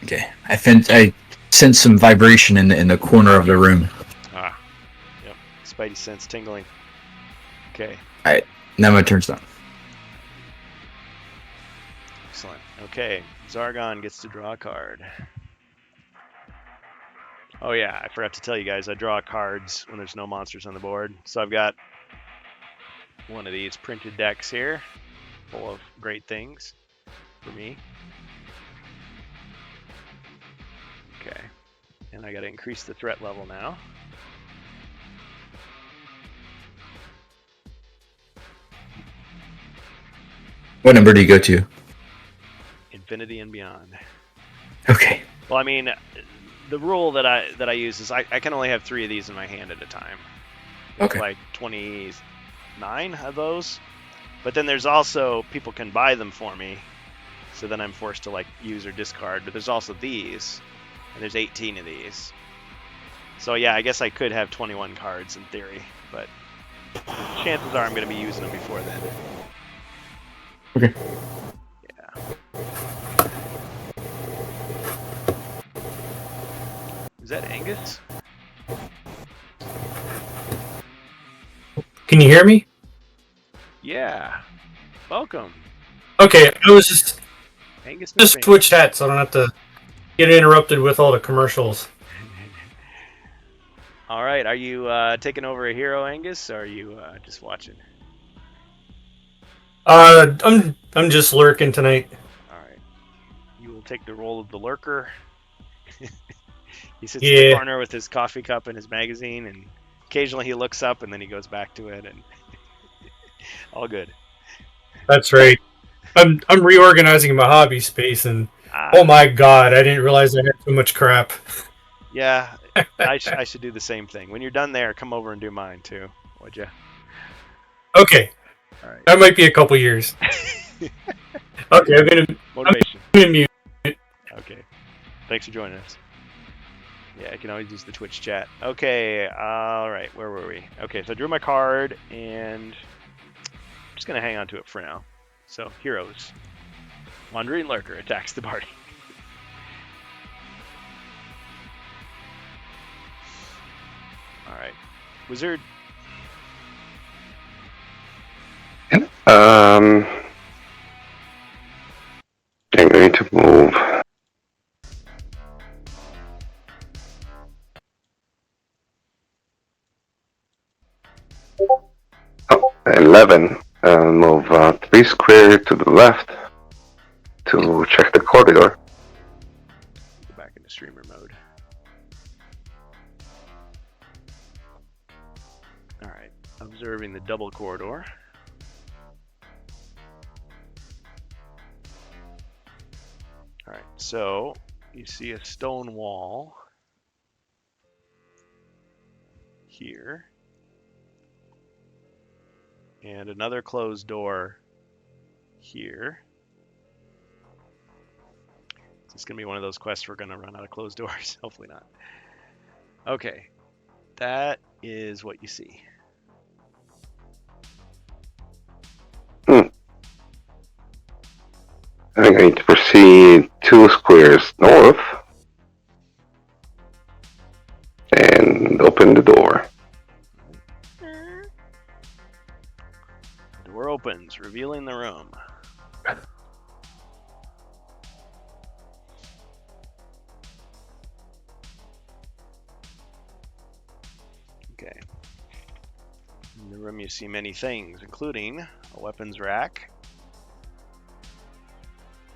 Okay. I sense some vibration in the corner of the room. Yep. Spidey sense tingling. Okay. Now my turn's done. Excellent. Okay. Zargon gets to draw a card. Oh yeah, I forgot to tell you guys, I draw cards when there's no monsters on the board. So I've got one of these printed decks here, full of great things for me. Okay. And I gotta increase the threat level now. What number do you go to? Infinity and beyond. Okay. Well, I mean, the rule that I use is I can only have 3 of these in my hand at a time. Okay. Like 29 of those. But then there's also, people can buy them for me. So then I'm forced to like use or discard. But there's also these. And there's 18 of these. So yeah, I guess I could have 21 cards in theory. But chances are I'm going to be using them before then. Okay. Yeah. Is that Angus? Can you hear me? Yeah. Welcome. Okay, I was just Angus Newfane. switch hats so I don't have to get interrupted with all the commercials. All right, are you taking over a hero, Angus, or are you just watching? I'm just lurking tonight. All right. You will take the role of the lurker. He sits in the corner with his coffee cup and his magazine, and occasionally he looks up and then he goes back to it, and all good. That's right. I'm reorganizing my hobby space, and oh my god, I didn't realize I had so much crap. Yeah, I should do the same thing. When you're done there, come over and do mine too, would you? Okay. All right. That might be a couple years. Okay, I'm motivation. gonna mute. Okay. Thanks for joining us. Yeah, I can always use the Twitch chat. Okay, all right, where were we? Okay, so I drew my card, and I'm just going to hang on to it for now. So, heroes. Wandering Lurker attacks the party. All right. Wizard. I'm going to move. Oh, 11. Move 3 square to the left to check the corridor. Go back into streamer mode. All right. Observing the double corridor. All right, so you see a stone wall here, and another closed door here. Is this going to be one of those quests we're going to run out of closed doors? Hopefully not. Okay, that is what you see. I'm going to proceed 2 squares north and open the door. The door opens, revealing the room. Okay. In the room you see many things, including a weapons rack,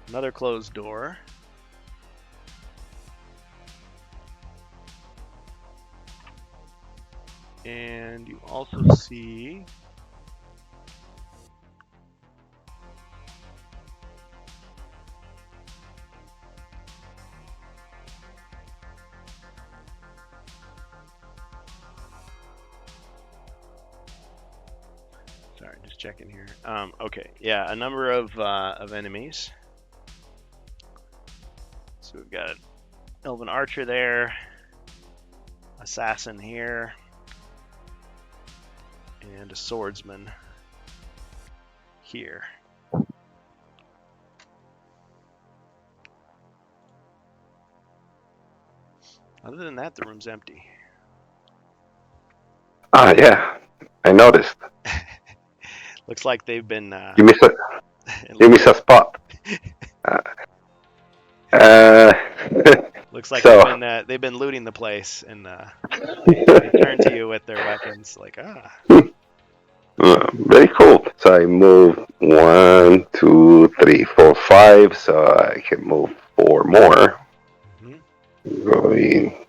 another closed door, and you also see sorry, just checking here. Okay, yeah, a number of enemies. So we've got Elven Archer there, Assassin here, and a Swordsman here. Other than that, the room's empty. Ah, yeah, I noticed. Looks like they've been. You miss a spot. Looks like so, they've been looting the place, and they turn to you with their weapons, like very cool. So I move 1, 2, 3, 4, 5, so I can move 4 more. Mm-hmm. Going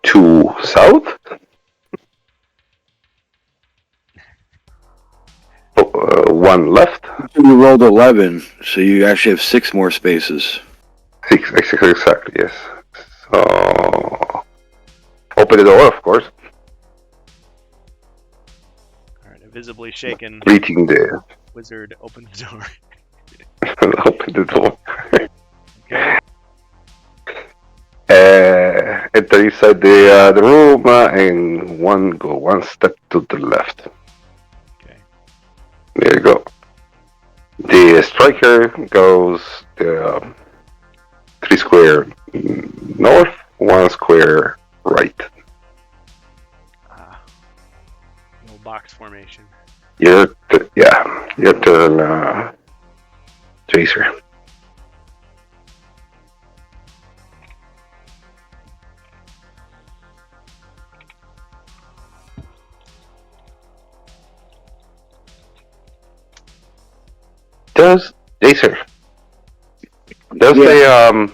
2 south. 1 left. You rolled 11, so you actually have 6 more spaces. 6, exactly, yes. So, open the door, of course. Alright, a visibly shaken Greeting the wizard opens the door. Open the door. Okay. Enter inside the room and go 1 step to the left. Okay. There you go. The striker goes 3 square north, 1 square right. Little box formation. Your turn, Tracer. Does the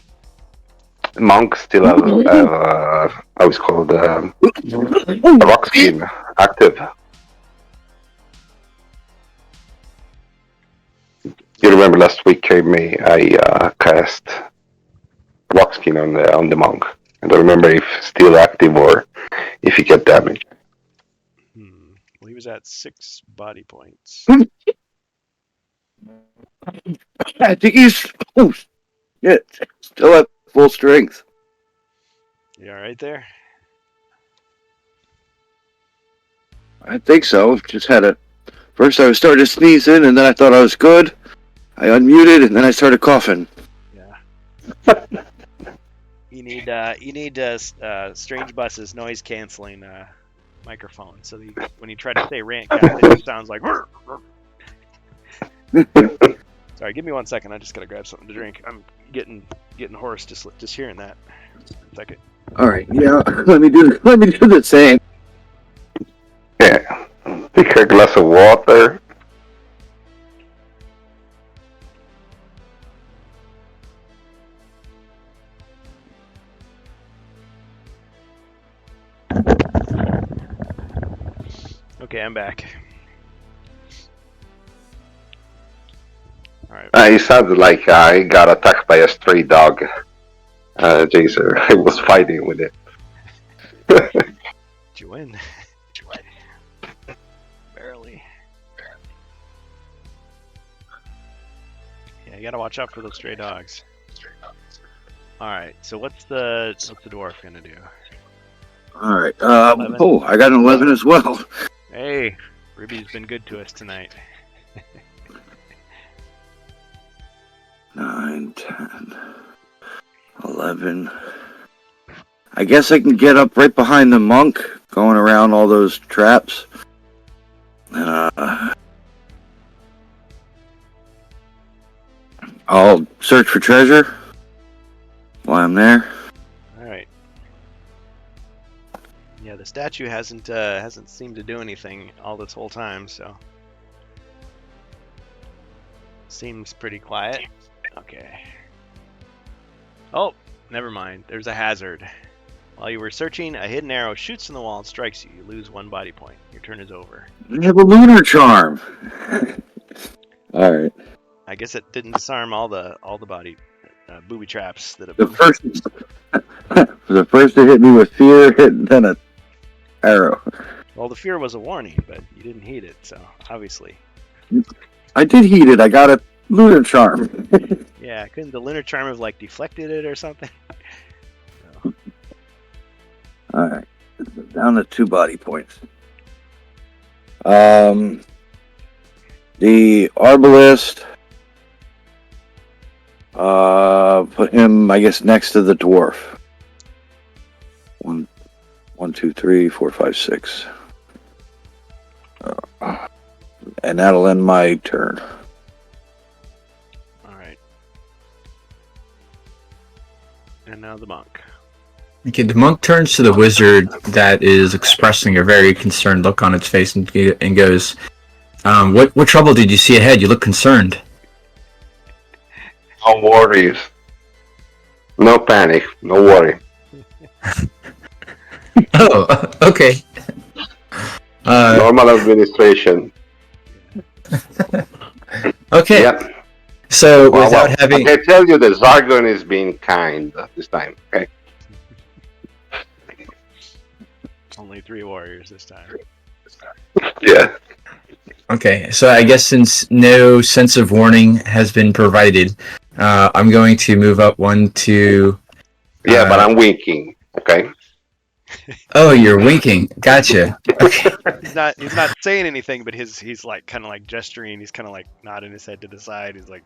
monk still have how it's called a rock skin active? You remember last week I cast rock skin on the monk. I don't remember if it's still active or if he get damaged. Well, he was at 6 body points. I think he's still at full strength. You all right there? I think so. Just had a. First, I was starting to sneeze in, and then I thought I was good. I unmuted, and then I started coughing. Yeah. You need Strange Bus's noise canceling microphone, so that when you try to say rant, it just sounds like. Sorry, give me 1 second. I just gotta grab something to drink. I'm getting hoarse just hearing that. 1 second. All right, yeah. Let me do the same. Yeah. Take a glass of water. Okay, I'm back. All right. It sounded like I got attacked by a stray dog. Jason, I was fighting with it. Did you win? Barely. Yeah, you gotta watch out for those stray dogs. All right. So what's the dwarf gonna do? All right. I got an 11 as well. Hey, Ruby's been good to us tonight. 9, 10, 11. I guess I can get up right behind the monk, going around all those traps. I'll search for treasure while I'm there. All right. Yeah, the statue hasn't seemed to do anything all this whole time, so seems pretty quiet. Okay. Oh, never mind. There's a hazard. While you were searching, a hidden arrow shoots from the wall and strikes you. You lose 1 body point. Your turn is over. I have a lunar charm. All right. I guess it didn't disarm all the body booby traps that have The been... first to hit me with fear, then a arrow. Well, the fear was a warning, but you didn't heed it, so obviously. I did heed it. I got a lunar charm. Yeah, couldn't the lunar charm have like deflected it or something? No. All right, down to 2 body points. The arbalist. Put him, I guess, next to the dwarf. 1, 2, 3, 4, 5, 6. And that'll end my turn. All right. And now the monk. Okay, the monk turns to the wizard that is expressing a very concerned look on its face and goes, what trouble did you see ahead? You look concerned. No worries. No panic. No worry. Oh, okay. Normal administration. Okay. Yep. So, Well, without having... I can tell you the Zargon is being kind this time. Okay. Only 3 warriors this time. Yeah. Okay, so I guess since no sense of warning has been provided, I'm going to move up 1, 2... Yeah, but I'm winking. Okay. Oh, you're winking. Gotcha. Okay. He's not saying anything, but he's like kind of like gesturing. He's kind of like nodding his head to the side. He's like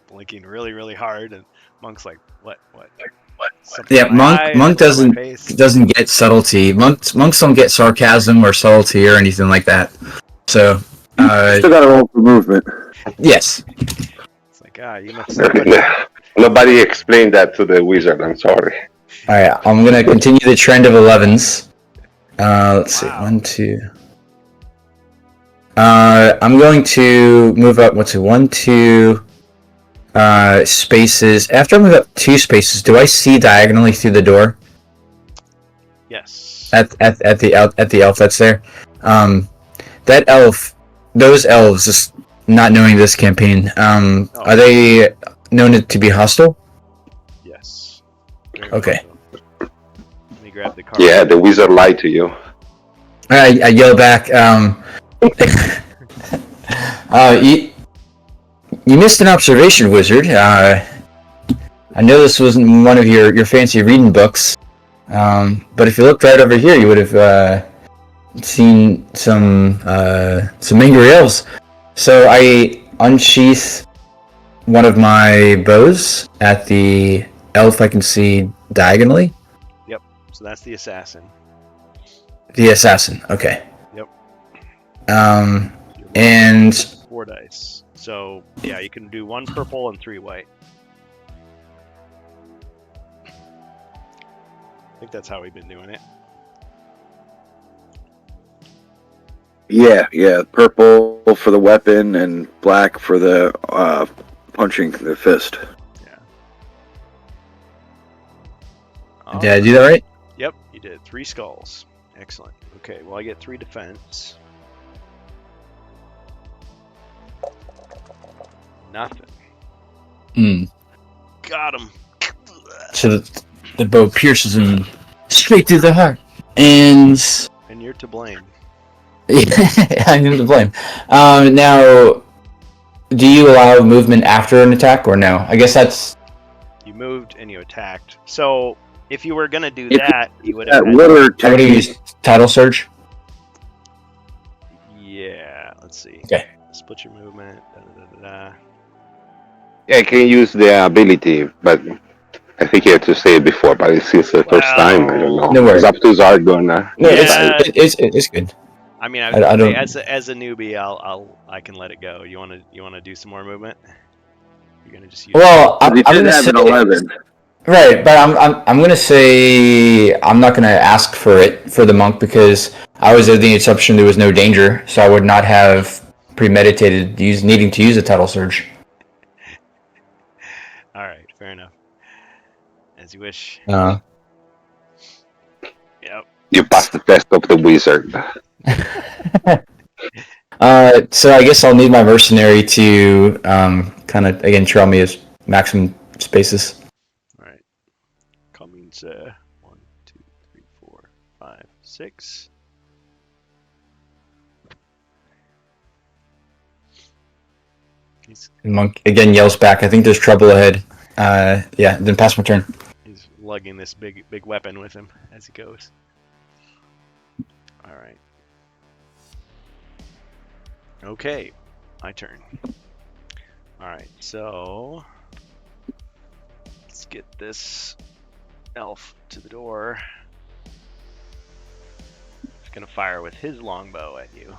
blinking really, really hard, and Monk's like, what? Something Yeah, in my eye, Monk something in my face. doesn't get subtlety. Monks don't get sarcasm or subtlety or anything like that. So, Still got to roll for movement. yes. It's like, you must. Nobody explained that to the wizard. I'm sorry. All right, I'm gonna continue the trend of 11s. Let's see, Wow. 1, 2. I'm going to move up. What's it? 1, 2, spaces. After I move up 2 spaces, do I see diagonally through the door Yes. at the elf that's there? That elf, those elves, just not knowing this campaign, are they known to be hostile? Yes. Very Okay. much so. Let me grab the card. Yeah, the wizard lied to you. I yell back. You missed an observation, wizard. I know this wasn't one of your fancy reading books, but if you looked right over here, you would have seen some angry elves. So I unsheath one of my bows at the elf I can see diagonally. Yep. So that's the assassin. The assassin. Okay. Yep. And 4 dice. So yeah, you can do 1 purple and 3 white. I think that's how we've been doing it. Yeah. Purple for the weapon and black for the punching the fist. did I do that right? Yep, you did. 3 skulls. Excellent. Okay, well I get 3 defense. Nothing. Got him. So the bow pierces him straight through the heart. And And you're to blame. I'm to blame. Now, do you allow movement after an attack or no? I guess that's... You moved and you attacked. So if you were gonna do If that, you would That have. litter I'm going to technique. use Tidal Surge. Yeah. Let's see. Okay. Split your movement. Da, da, da, da, da. Yeah, I can use the ability, but I think you have to say it before. But it's the first time. I don't know. No worries. It's up to Zargon. No, Yeah. it's good. I mean, I I don't- as a newbie, I can let it go. You wanna do some more movement? You're gonna just use. Well, I'm You going did to have say... an 11. Right, but I'm going to say I'm not going to ask for it for the monk because I was of the assumption there was no danger, so I would not have premeditated needing to use a Tidal Surge. All right, fair enough. As you wish. Uh, Yep. You passed the test of the wizard. so I guess I'll need my mercenary to kind of again trail me as maximum spaces. All right. Cummings. 1, 2, 3, 4, 5, 6. He's The monk again yells back. I think there's trouble ahead. Yeah, then pass my turn. he's lugging this big weapon with him as he goes. All right. Okay, my turn. All right, so let's get this elf to the door. He's gonna fire with his longbow at you.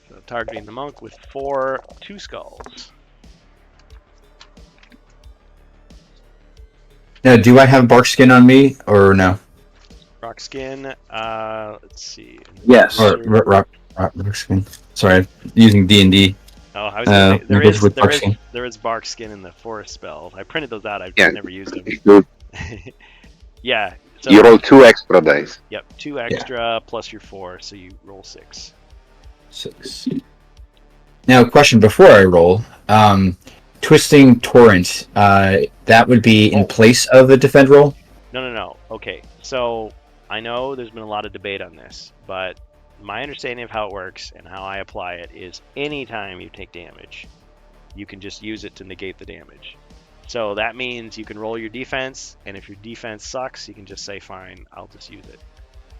So targeting the monk with 2 skulls. Now, do I have bark skin on me or no? Rock skin. Let's see. Yes. Or rock skin? Sorry, I'm using D&D. Oh, I was gonna say, I guess with bark skin. there is bark skin in the forest spell. I printed those out. I've Yeah. never used them. You, Yeah. So you roll 2 extra dice. Yep, 2 extra plus your 4, so you roll 6. 6. Now, question before I roll. Twisting Torrent, that would be in place of a defend roll? No. Okay, so I know there's been a lot of debate on this, but my understanding of how it works and how I apply it is anytime you take damage, you can just use it to negate the damage. So that means you can roll your defense, and if your defense sucks, you can just say, fine, I'll just use it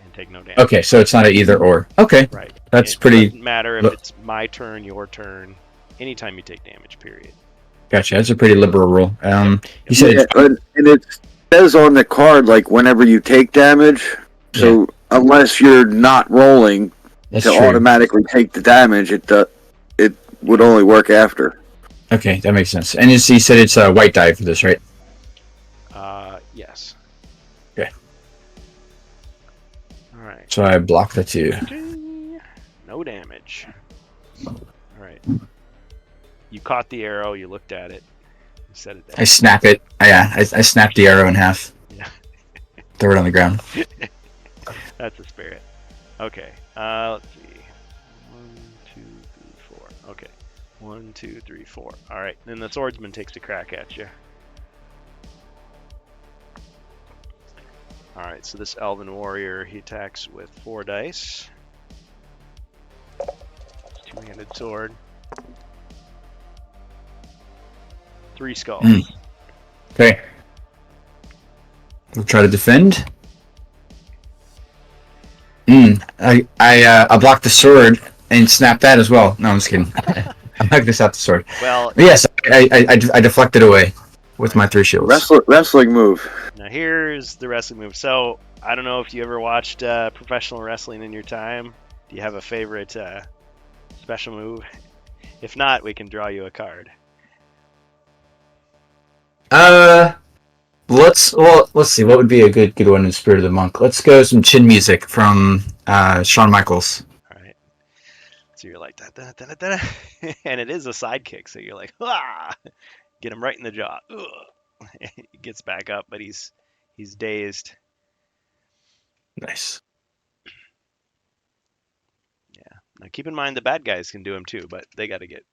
and take no damage. Okay, so it's not an either or. Okay, Right. that's It pretty... doesn't matter if it's my turn, your turn, anytime you take damage, period. Gotcha, that's a pretty liberal rule. You said... Yeah, and it says on the card, like, whenever you take damage, so unless you're not rolling That's to true. automatically take the damage, it would only work after. Okay, that makes sense. And you said it's a white die for this, right? Yes. Okay. All right. So I block the 2. No damage. All right. You caught the arrow. You looked at it. You set it down. I snap it. I snap the arrow in half. Yeah. Throw it on the ground. That's the spirit. Okay. Let's see. 1, 2, 3, 4. Okay. 1, 2, 3, 4. All right. Then the swordsman takes a crack at you. All right. So this elven warrior, he attacks with 4 dice. Two-handed sword. 3 skulls. Okay. We'll try to defend. I blocked the sword and snapped that as well. No, I'm just kidding. I'm not gonna snap the sword. Well, But yes, I deflected away with my 3 shields. Wrestling move. now here's the wrestling move. So I don't know if you ever watched professional wrestling in your time. Do you have a favorite special move? If not, we can draw you a card. Let's see. What would be a good one in Spirit of the Monk? Let's go some chin music from Shawn Michaels. All right. So you're like, da, da, da, da, da. And it is a sidekick. So you're like, ah! Get him right in the jaw. Ugh. He gets back up, but he's dazed. Nice. Now keep in mind the bad guys can do him too, but they got to get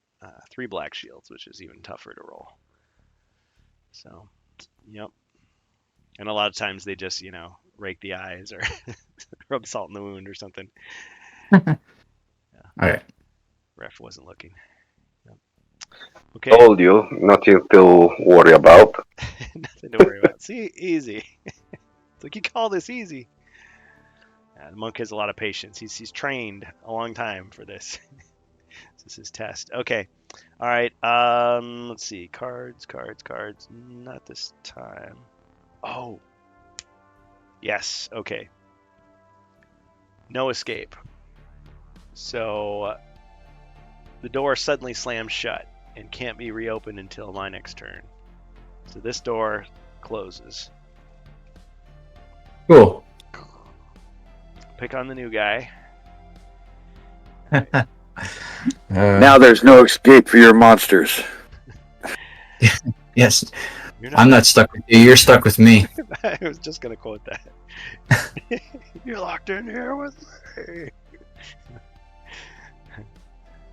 3 black shields, which is even tougher to roll. So, yep. And a lot of times they just, rake the eyes or rub salt in the wound or something. All right. Ref wasn't looking. Yep. Okay. Told you, nothing to worry about. Nothing to worry about. See, easy. It's like you call this easy. Yeah, the monk has a lot of patience. He's trained a long time for this. This is his test. Okay. All right. Let's see. Cards. Not this time. Oh. Yes. Okay. No escape. So the door suddenly slams shut and can't be reopened until my next turn. So this door closes. Cool. Pick on the new guy. Now there's no escape for your monsters. Yes. You're not, I'm not stuck with you. You're stuck with me. I was just going to quote that. You're locked in here with me.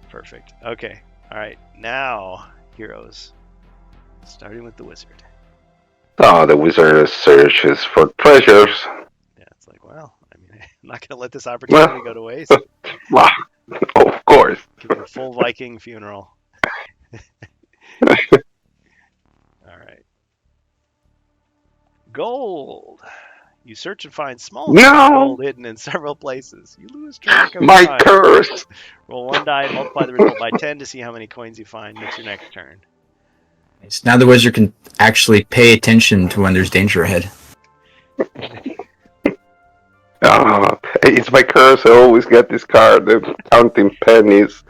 Perfect. Okay. All right. Now, heroes. Starting with the wizard. Oh, the wizard searches for treasures. Yeah, it's like, well, I mean, I'm not going to let this opportunity go to waste. Wow, of course. Give him a full Viking funeral. All right. Gold. You search and find small amounts of gold hidden in several places. You lose track of My time. curse! Roll 1 die and multiply the result by 10 to see how many coins you find. It's your next turn. Now the wizard can actually pay attention to when there's danger ahead. It's my curse. I always get this card. The counting pennies.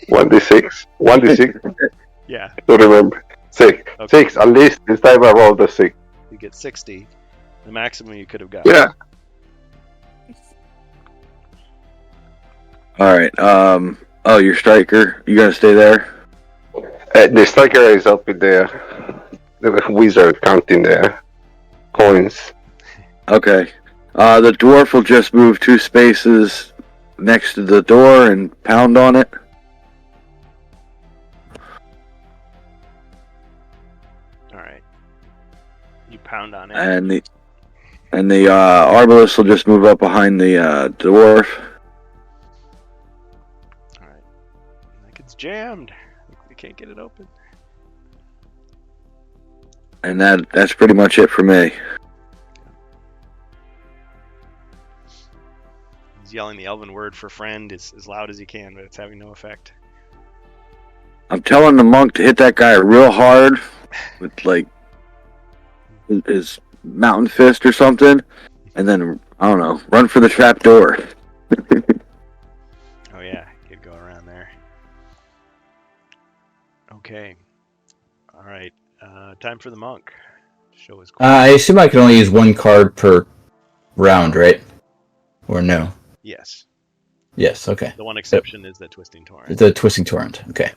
1d6. 1d6. Yeah. To remember. 6. Okay. 6. At least this time I rolled a 6. You get 60. The maximum you could have gotten. Yeah. Alright, oh, your striker. You gonna stay there? The striker is up with the wizard counting the coins. Okay. The dwarf will just move 2 spaces next to the door and pound on it. Alright. You pound on it. And the arbalist will just move up behind the dwarf. Alright. Like it's jammed. We can't get it open. And that's pretty much it for me. He's yelling the elven word for friend as loud as he can, but it's having no effect. I'm telling the monk to hit that guy real hard with, like, his mountain fist or something, and then, I don't know, run for the trap door. Oh yeah, you could go around there. Okay. Alright. Time for the monk. Show his I assume I can only use 1 card per round, right? Or no? Yes. Yes, okay. The one exception is the Twisting Torrent. The Twisting Torrent, okay.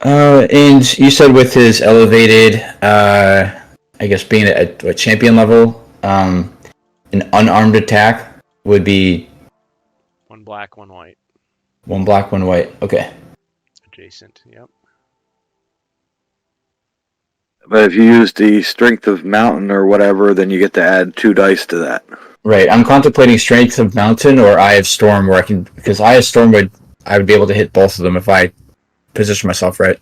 And you said with his elevated, I guess being at a champion level, an unarmed attack would be 1 black, 1 white. 1 black, 1 white. Okay. Adjacent. Yep. But if you use the strength of mountain or whatever, then you get to add 2 dice to that. Right. I'm contemplating Strength of Mountain or Eye of Storm, where because Eye of Storm I would be able to hit both of them if I position myself right.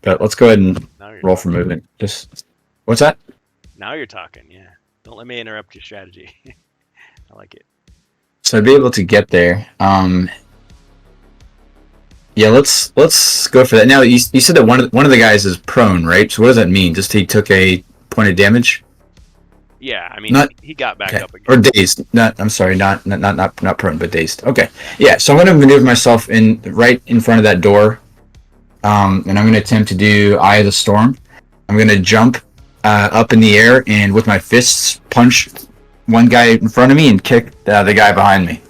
But let's go ahead and roll for movement. What's that? Now you're talking. Yeah. Don't let me interrupt your strategy. I like it. So I'd be able to get there. Yeah, let's go for that. Now you said that one of the guys is prone, right? So what does that mean? Just he took a point of damage? Yeah, I mean he got back up again. Or dazed. Not prone, but dazed. Okay. Yeah, so I'm gonna maneuver myself right in front of that door. And I'm gonna attempt to do Eye of the Storm. I'm gonna jump up in the air and with my fists punch one guy in front of me and kick the guy behind me.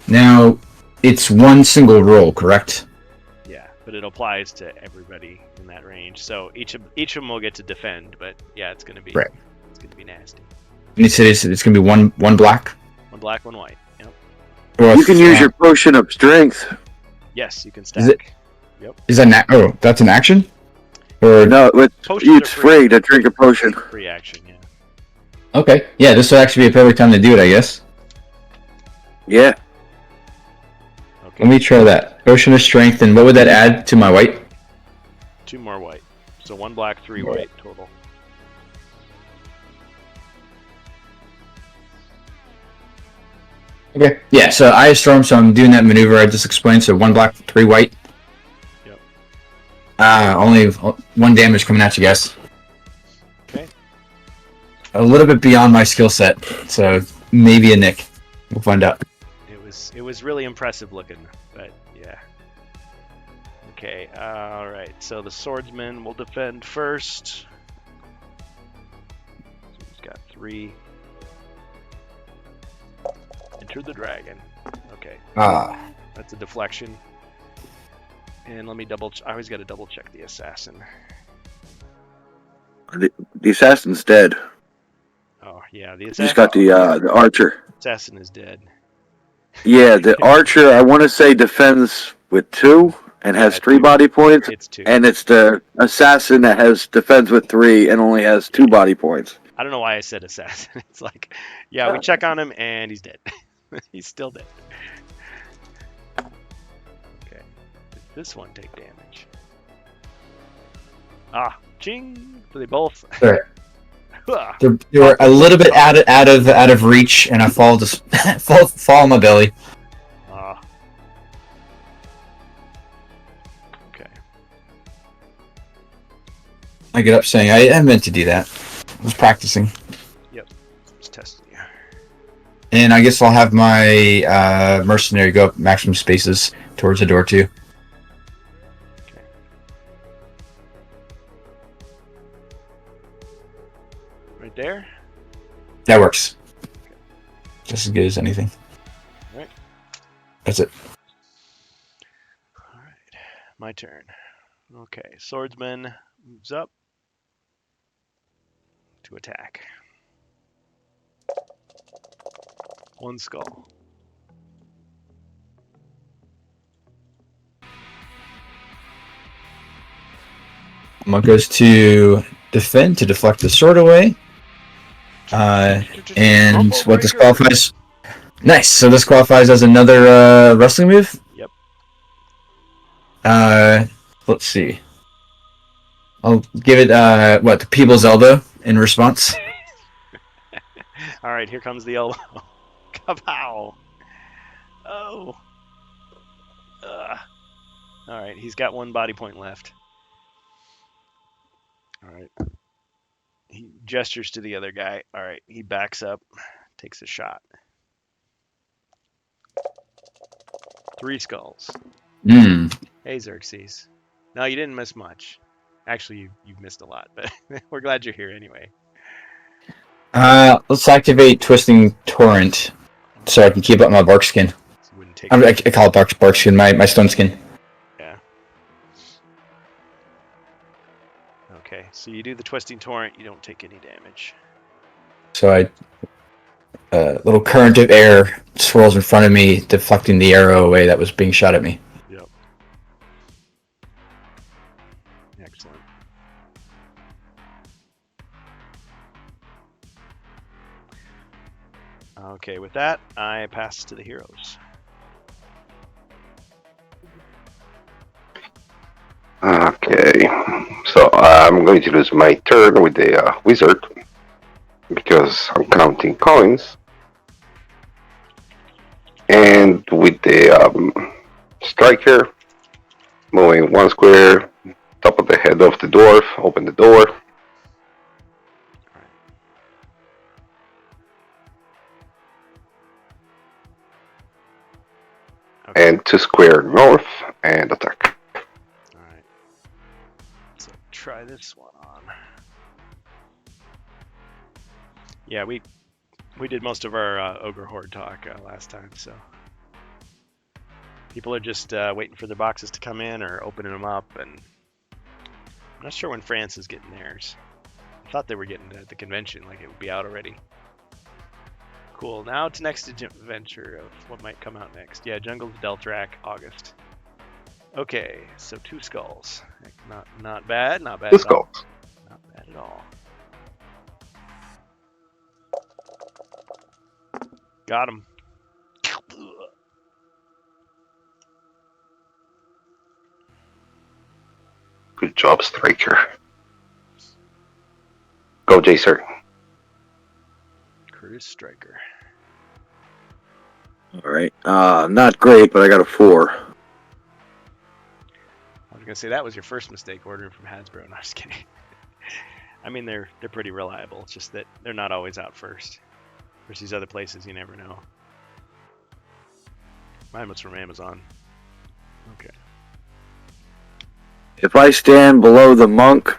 Now it's one single roll, correct? Yeah, but it applies to everybody in that range. So each of them will get to defend, but yeah, it's gonna be right. It's gonna be nasty. And you said it's gonna be one black? 1 black, 1 white. Yep. Or you can use your potion of strength. Yes, you can stack. Is that that's an action? Or no, it's free to drink a potion. Free action, yeah. Okay. Yeah, this would actually be a perfect time to do it, I guess. Yeah. Okay. Let me try that. Potion of Strength, and what would that add to my white? 2 more white. So 1 black, 3 white total. Okay. Yeah, so Eye of Storm, so I'm doing that maneuver I just explained, so 1 black, 3 white. Yep. Only 1 damage coming at you guys. Okay. A little bit beyond my skill set, so maybe a nick. We'll find out. It was really impressive looking, but yeah. Okay, alright, so the swordsman will defend first. So he's got 3. Enter the dragon. Okay. That's a deflection. And let me I always got to double check the assassin. The assassin's dead. Oh yeah, the assassin. He's got the archer. Assassin is dead. Yeah, the archer, I want to say, defends with 2 and has 3 body points. It's 2. And it's the assassin that defends with 3 and only has 2 body points. I don't know why I said assassin. It's like, yeah, we check on him and he's dead. He's still dead. Okay. Does this one take damage? Ching! So they both. Sure. They were a little bit out of reach, and I fall on my belly. Okay. I get up saying, I meant to do that. I was practicing. Yep. Just testing you. And I guess I'll have my mercenary go up maximum spaces towards the door too. Okay. Right there? That works. Just as good as anything. Alright. That's it. Alright. My turn. Okay. Swordsman moves up to attack. 1 skull. One goes to defend to deflect the sword away. And what disqualifies? Nice. So this qualifies as another wrestling move. Yep. Let's see. I'll give it the People's Elbow in response. All right, here comes the elbow. Kapow! Oh. All right, he's got 1 body point left. All right. He gestures to the other guy. All right, he backs up, takes a shot. 3 skulls. Hey, Xerxes. No, you didn't miss much. Actually, you've missed a lot, but we're glad you're here anyway. Let's activate Twisting Torrent so I can keep up my bark skin. Wouldn't take. I call it bark skin. My stone skin. Yeah. Okay, so you do the twisting torrent. You don't take any damage. So a little current of air swirls in front of me, deflecting the arrow away that was being shot at me. Yep. Excellent. Okay, with that, I pass to the heroes. Okay, so I'm going to lose my turn with the wizard because I'm counting coins, and with the striker, moving 1 square, top of the head of the dwarf, open the door. Okay. And 2 square north and attack. Alright. So try this one on. Yeah, we did most of our Ogre Horde talk last time, so people are just waiting for their boxes to come in or opening them up, and I'm not sure when France is getting theirs. I thought they were getting it at the convention, like it would be out already. Cool. Now to next adventure of what might come out next. Yeah, Jungles of Deltrac, August. Okay, so 2 skulls. Not bad. Not bad. 2 skulls. Not bad at all. Got him. Good job, striker. Go, Jacer. Curtis Striker. All right. Not great, but I got a 4. I was gonna say that was your first mistake ordering from Hasbro. No, I'm just kidding. I mean, they're pretty reliable. It's just that they're not always out first. There's these other places you never know. Mine was from Amazon. Okay. If I stand below the monk,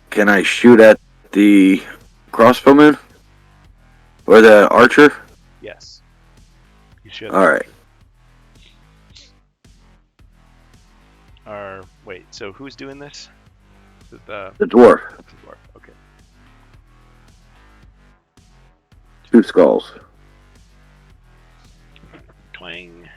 can I shoot at the crossbowman? Or the archer? Yes. You should. Alright. Wait, so who's doing this? Is it the The dwarf. dwarf? Okay. 2 skulls. Twang.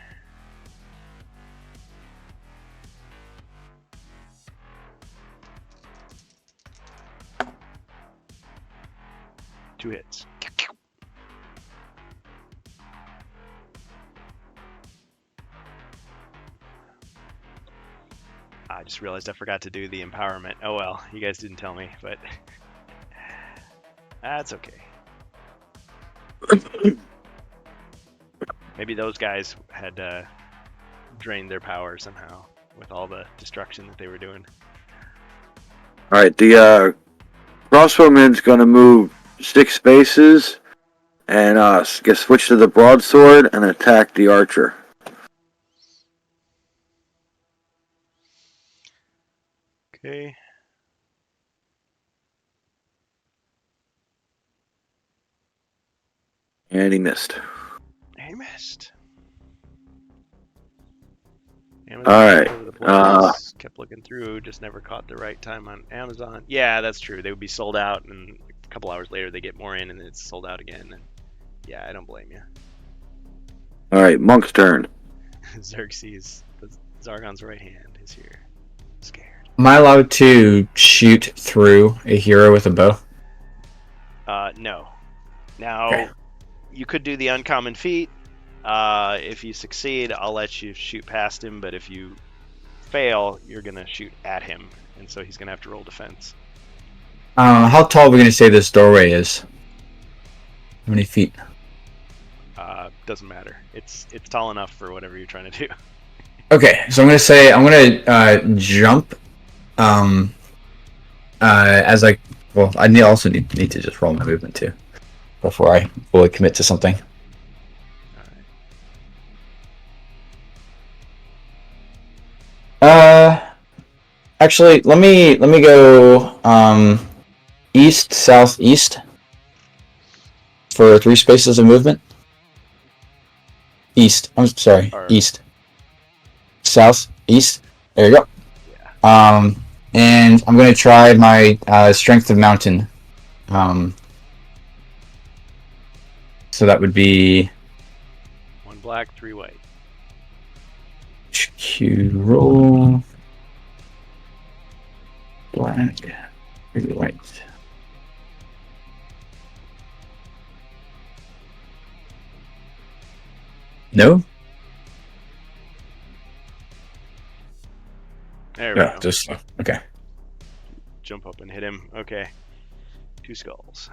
Two hits. I just realized I forgot to do the empowerment. Oh well, you guys didn't tell me, but that's okay. Maybe those guys had drained their power somehow with all the destruction that they were doing. Alright, the crossbowman's gonna move 6 spaces and get switch to the broadsword and attack the archer. Okay. And he missed. He missed. Alright, All over the place. Kept looking through, just never caught the right time on Amazon. Yeah, that's true. They would be sold out, and a couple hours later they get more in, and it's sold out again. And yeah, I don't blame you. Alright, monk's turn. Xerxes, Zargon's right hand, is here. Scared. Am I allowed to shoot through a hero with a bow? No. Now, Okay. you could do the uncommon feat. If you succeed, I'll let you shoot past him, but if you fail, you're going to shoot at him, and so he's going to have to roll defense. How tall are we going to say this doorway is? How many feet? Doesn't matter. It's tall enough for whatever you're trying to do. Okay, so I'm going to say I'm going to jump. As I well, I also need to just roll my movement too before I fully commit to something. Actually, let me go east, southeast for 3 spaces of movement. East. I'm sorry. Or- East. South. East. There you go. Yeah. And I'm gonna try my strength of mountain. So that would be 1 black, 3 white. Q roll. Black. 3 white. No? There we Yeah, go. just okay. Jump up and hit him. Okay. 2 skulls.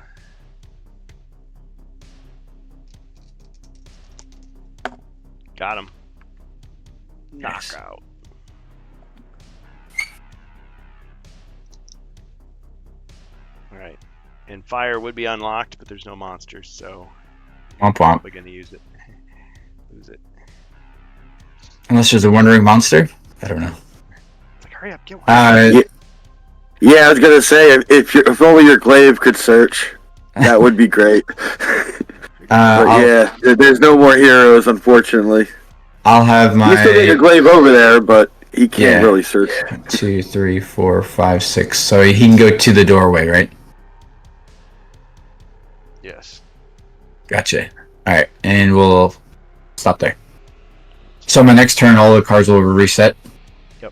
Got him. Nice. Knockout. Alright. And fire would be unlocked, but there's no monsters, so Womp womp. we're gonna use it. Lose it. Unless there's a wandering monster. I don't know. It's like, hurry up, get one. Yeah, I was gonna say if only your glaive could search, that would be great. But yeah, there's no more heroes, unfortunately. I'll have You can still get your my glaive over there, but he can't Yeah. really search. 2, 3, 4, 5, 6. So he can go to the doorway, right? Yes. Gotcha. All right, and we'll stop there. So my next turn, all the cards will reset. Yep.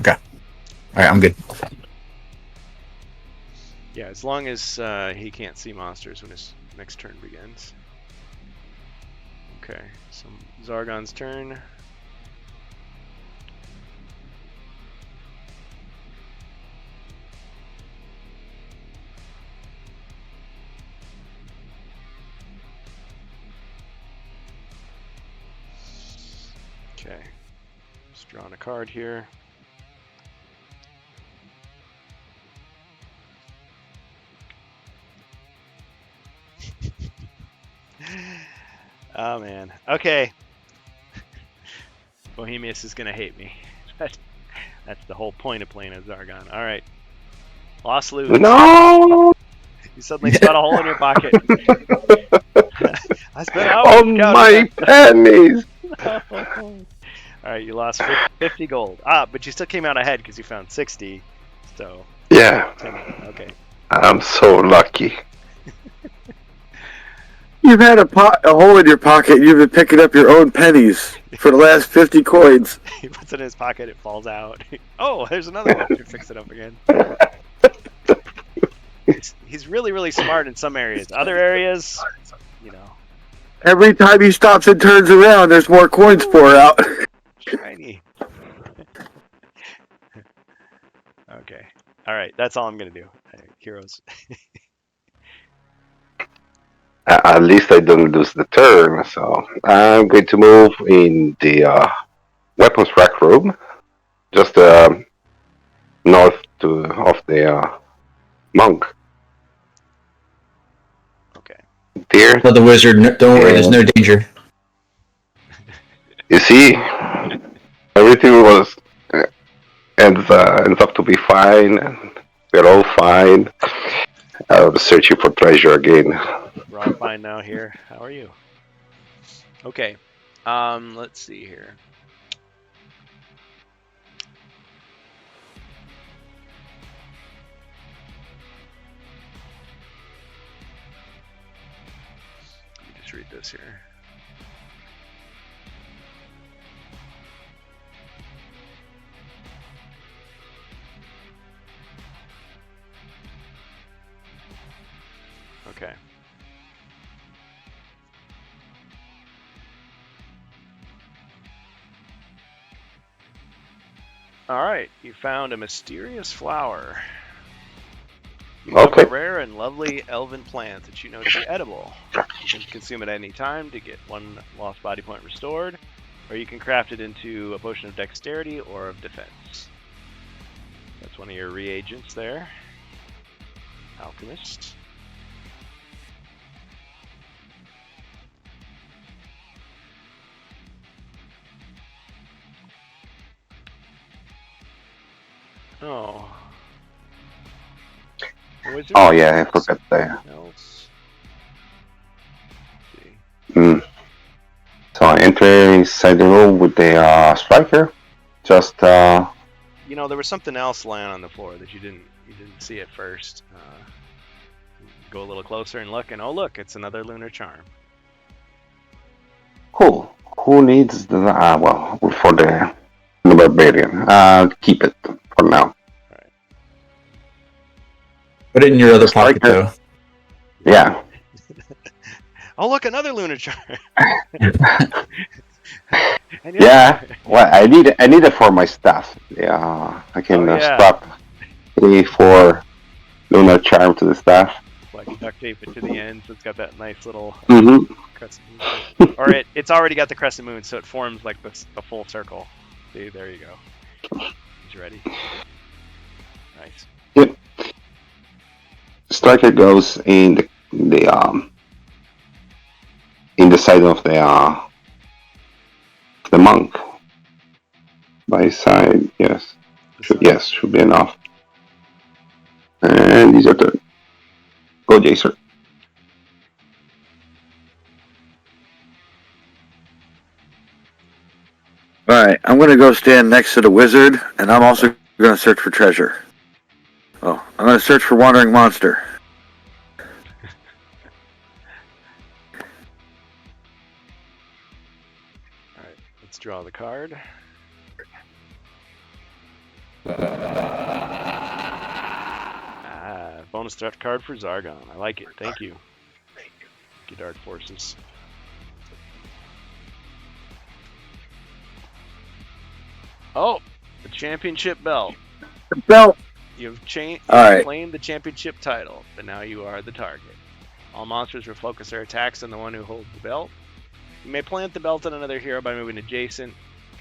Okay. All right, I'm good. Yeah, as long as he can't see monsters when his next turn begins. Okay, so Zargon's turn. Okay, just drawing a card here. Oh man. Okay. Bohemius is gonna hate me. That's the whole point of playing as Zargon. All right. Lost loot. No! You suddenly spot a hole in your pocket. I spent hours Oh counting my that. pennies! All right, you lost 50 gold. Ah, but you still came out ahead because you found 60. So, Yeah, okay. I'm so lucky. You've had a hole in your pocket. You've been picking up your own pennies for the last 50 coins. He puts it in his pocket, it falls out. Oh, there's another one. You fix it up again. He's really, really smart in some areas. Other areas, you know, Every time he stops and turns around, there's more coins pour out. shiny. Okay. All right, that's all I'm going to do. Heroes. At least I don't lose the turn, so I'm going to move in the weapons rack room, just north of the monk. Okay. There, Tell the wizard, don't worry, there's no danger. you see, everything was ends up to be fine, and we're all fine. I was searching for treasure again. We're all fine now here. How are you? Okay. Let's see here. Let me just read this here. Okay. Alright, you found a mysterious flower. You have Okay. a rare and lovely elven plant that you know to be edible. You can consume it at any time to get 1 lost body point restored, or you can craft it into a potion of dexterity or of defense. That's one of your reagents there. Alchemist. Oh. Wizard Oh yeah, I forgot that. else. Let's see. So enter inside the room with the striker. Just You know, there was something else lying on the floor that you didn't see at first. Go a little closer and look, and oh look, it's another lunar charm. cool. Who needs the well for the barbarian? Keep it for now. Put it in your other pocket, Striker. though. Yeah. Oh look, another lunar charm. And Yeah. Well, I need it for my staff. Yeah, I can strap 3-4 lunar charm to the staff. Like duct tape it to the end, so it's got that nice little crescent moon. Or it's already got the crescent moon, so it forms like the full circle. See, there you go. He's ready. Nice. Yep. Striker goes in the side of the monk. By side, yes. Should be enough. And these are the go, Jason. Alright, I'm gonna go stand next to the wizard, and I'm also gonna search for treasure. Oh, I'm gonna search for wandering monster. Alright, let's draw the card. Bonus threat card for Zargon. I like it. Thank you. Dark Forces. Oh, the championship belt. The belt! You've claimed the championship title, but now you are the target. All monsters will focus their attacks on the one who holds the belt. You may plant the belt on another hero by moving adjacent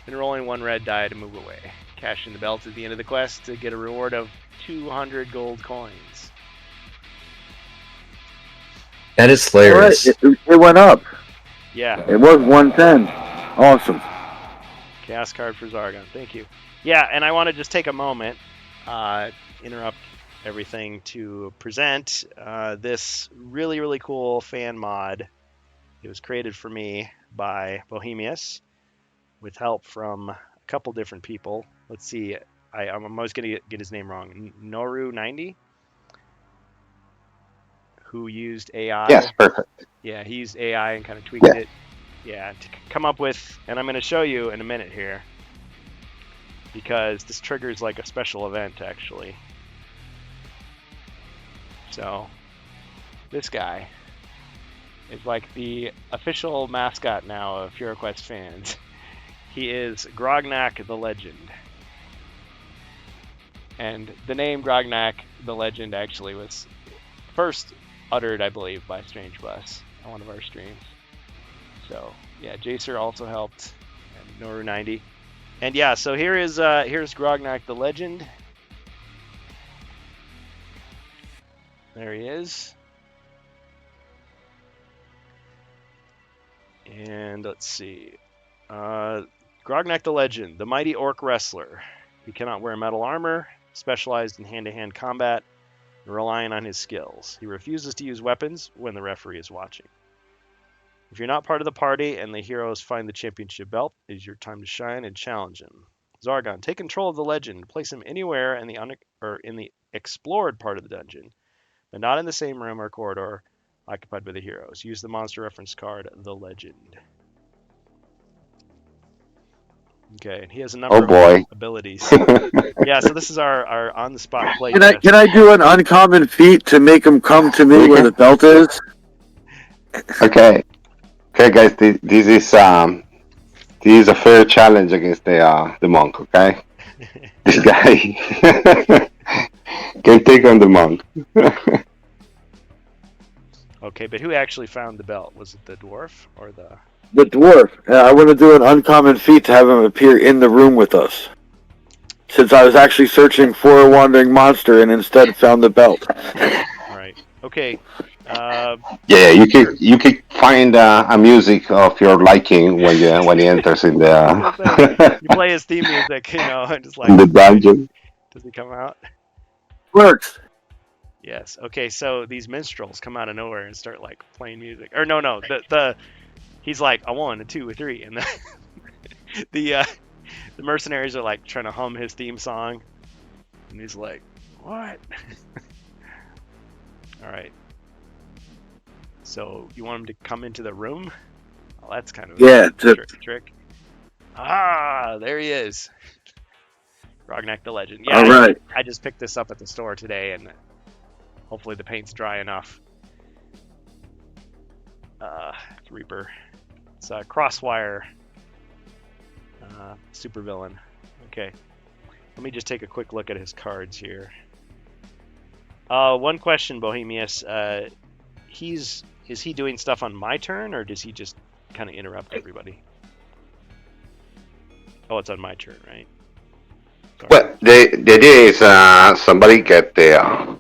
and rolling 1 red die to move away. Cashing the belt at the end of the quest to get a reward of 200 gold coins. That is hilarious. Right, it went up. Yeah. It was 110. Awesome. Chaos card for Zargon. Thank you. Yeah, and I want to just take a moment, interrupt everything to present this really, really cool fan mod. It was created for me by Bohemius with help from a couple different people. Let's see. I'm always going to get his name wrong. Noru90, who used AI. Yes, perfect. Yeah, he used AI and kind of tweaked it. Yeah, to come up with, and I'm going to show you in a minute here, because this triggers like a special event actually. So, this guy is like the official mascot now of HeroQuest fans. He is Grognak the Legend. And the name Grognak the Legend actually was first uttered, I believe, by Strange Bus on one of our streams. So yeah, Jacer also helped, and Noru90, and yeah. So here's Grognak the Legend. There he is. And let's see, Grognak the Legend, the mighty orc wrestler. He cannot wear metal armor, specialized in hand-to-hand combat, and relying on his skills. He refuses to use weapons when the referee is watching. If you're not part of the party and the heroes find the championship belt, it is your time to shine and challenge him. Zargon, take control of the legend. Place him anywhere in the explored part of the dungeon, but not in the same room or corridor occupied by the heroes. Use the monster reference card, the legend. Okay, and he has a number of abilities. Yeah, so this is our on-the-spot play test. Can I do an uncommon feat to make him come to me where the belt is? Okay, guys, this is a fair challenge against the monk. Okay, this guy can take on the monk. Okay, but who actually found the belt? Was it the dwarf or the... The dwarf. I want to do an uncommon feat to have him appear in the room with us. Since I was actually searching for a wandering monster and instead found the belt. Right. Okay. Yeah, you can find a music of your liking when he enters in the. You play his theme music, just like in the dungeon. Does he come out? Works. Yes. Okay. So these minstrels come out of nowhere and start like playing music. Or no, he's like a 1, a 2, a 3, and the mercenaries are like trying to hum his theme song, and he's like, "What?" All right. So you want him to come into the room? Well, that's kind of a trick. Ah, there he is. Grognak the Legend. Yeah, all right. I just picked this up at the store today, and hopefully the paint's dry enough. It's Reaper. It's Crosswire. Supervillain. Okay. Let me just take a quick look at his cards here. One question, Bohemius. Is he doing stuff on my turn, or does he just kind of interrupt everybody? Oh, it's on my turn, right? Sorry. Well, the idea is somebody get the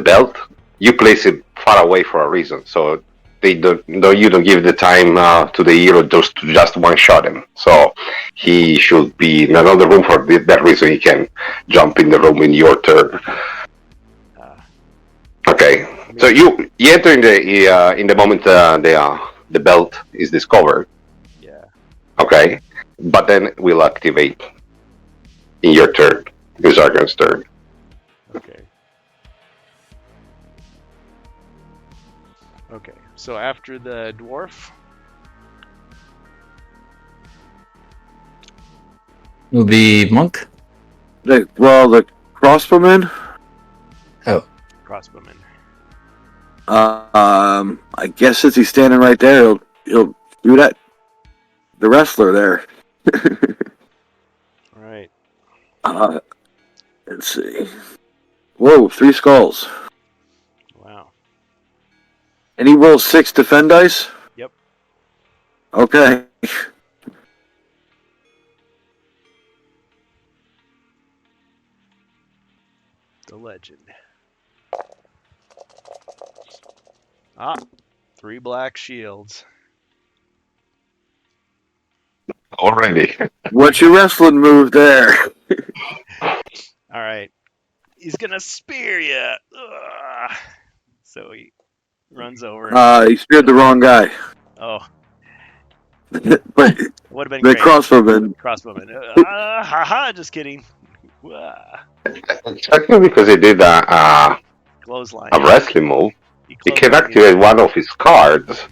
belt. You place it far away for a reason, so you don't give the time to the hero just one shot him. So he should be in another room for that reason. He can jump in the room in your turn. Okay, so you enter in the moment the belt is discovered. Yeah. Okay, but then we'll activate in your turn, your Zargon's turn. Okay. Okay, so after the dwarf, Will be monk. The crossbowman. crossbowman. I guess since he's standing right there, he'll do that. The wrestler there. All right. Let's see. Whoa, 3 skulls. Wow. And he rolls 6 defend dice? Yep. Okay. The legend. 3 black shields. Already. What's your wrestling move there? All right. He's gonna spear you. So he runs over. He speared the wrong guy. Oh. But Would have been the great. crossbowman. Haha, just kidding. Exactly because he did a Clothesline. wrestling move. He can clotheslined activate one of his cards.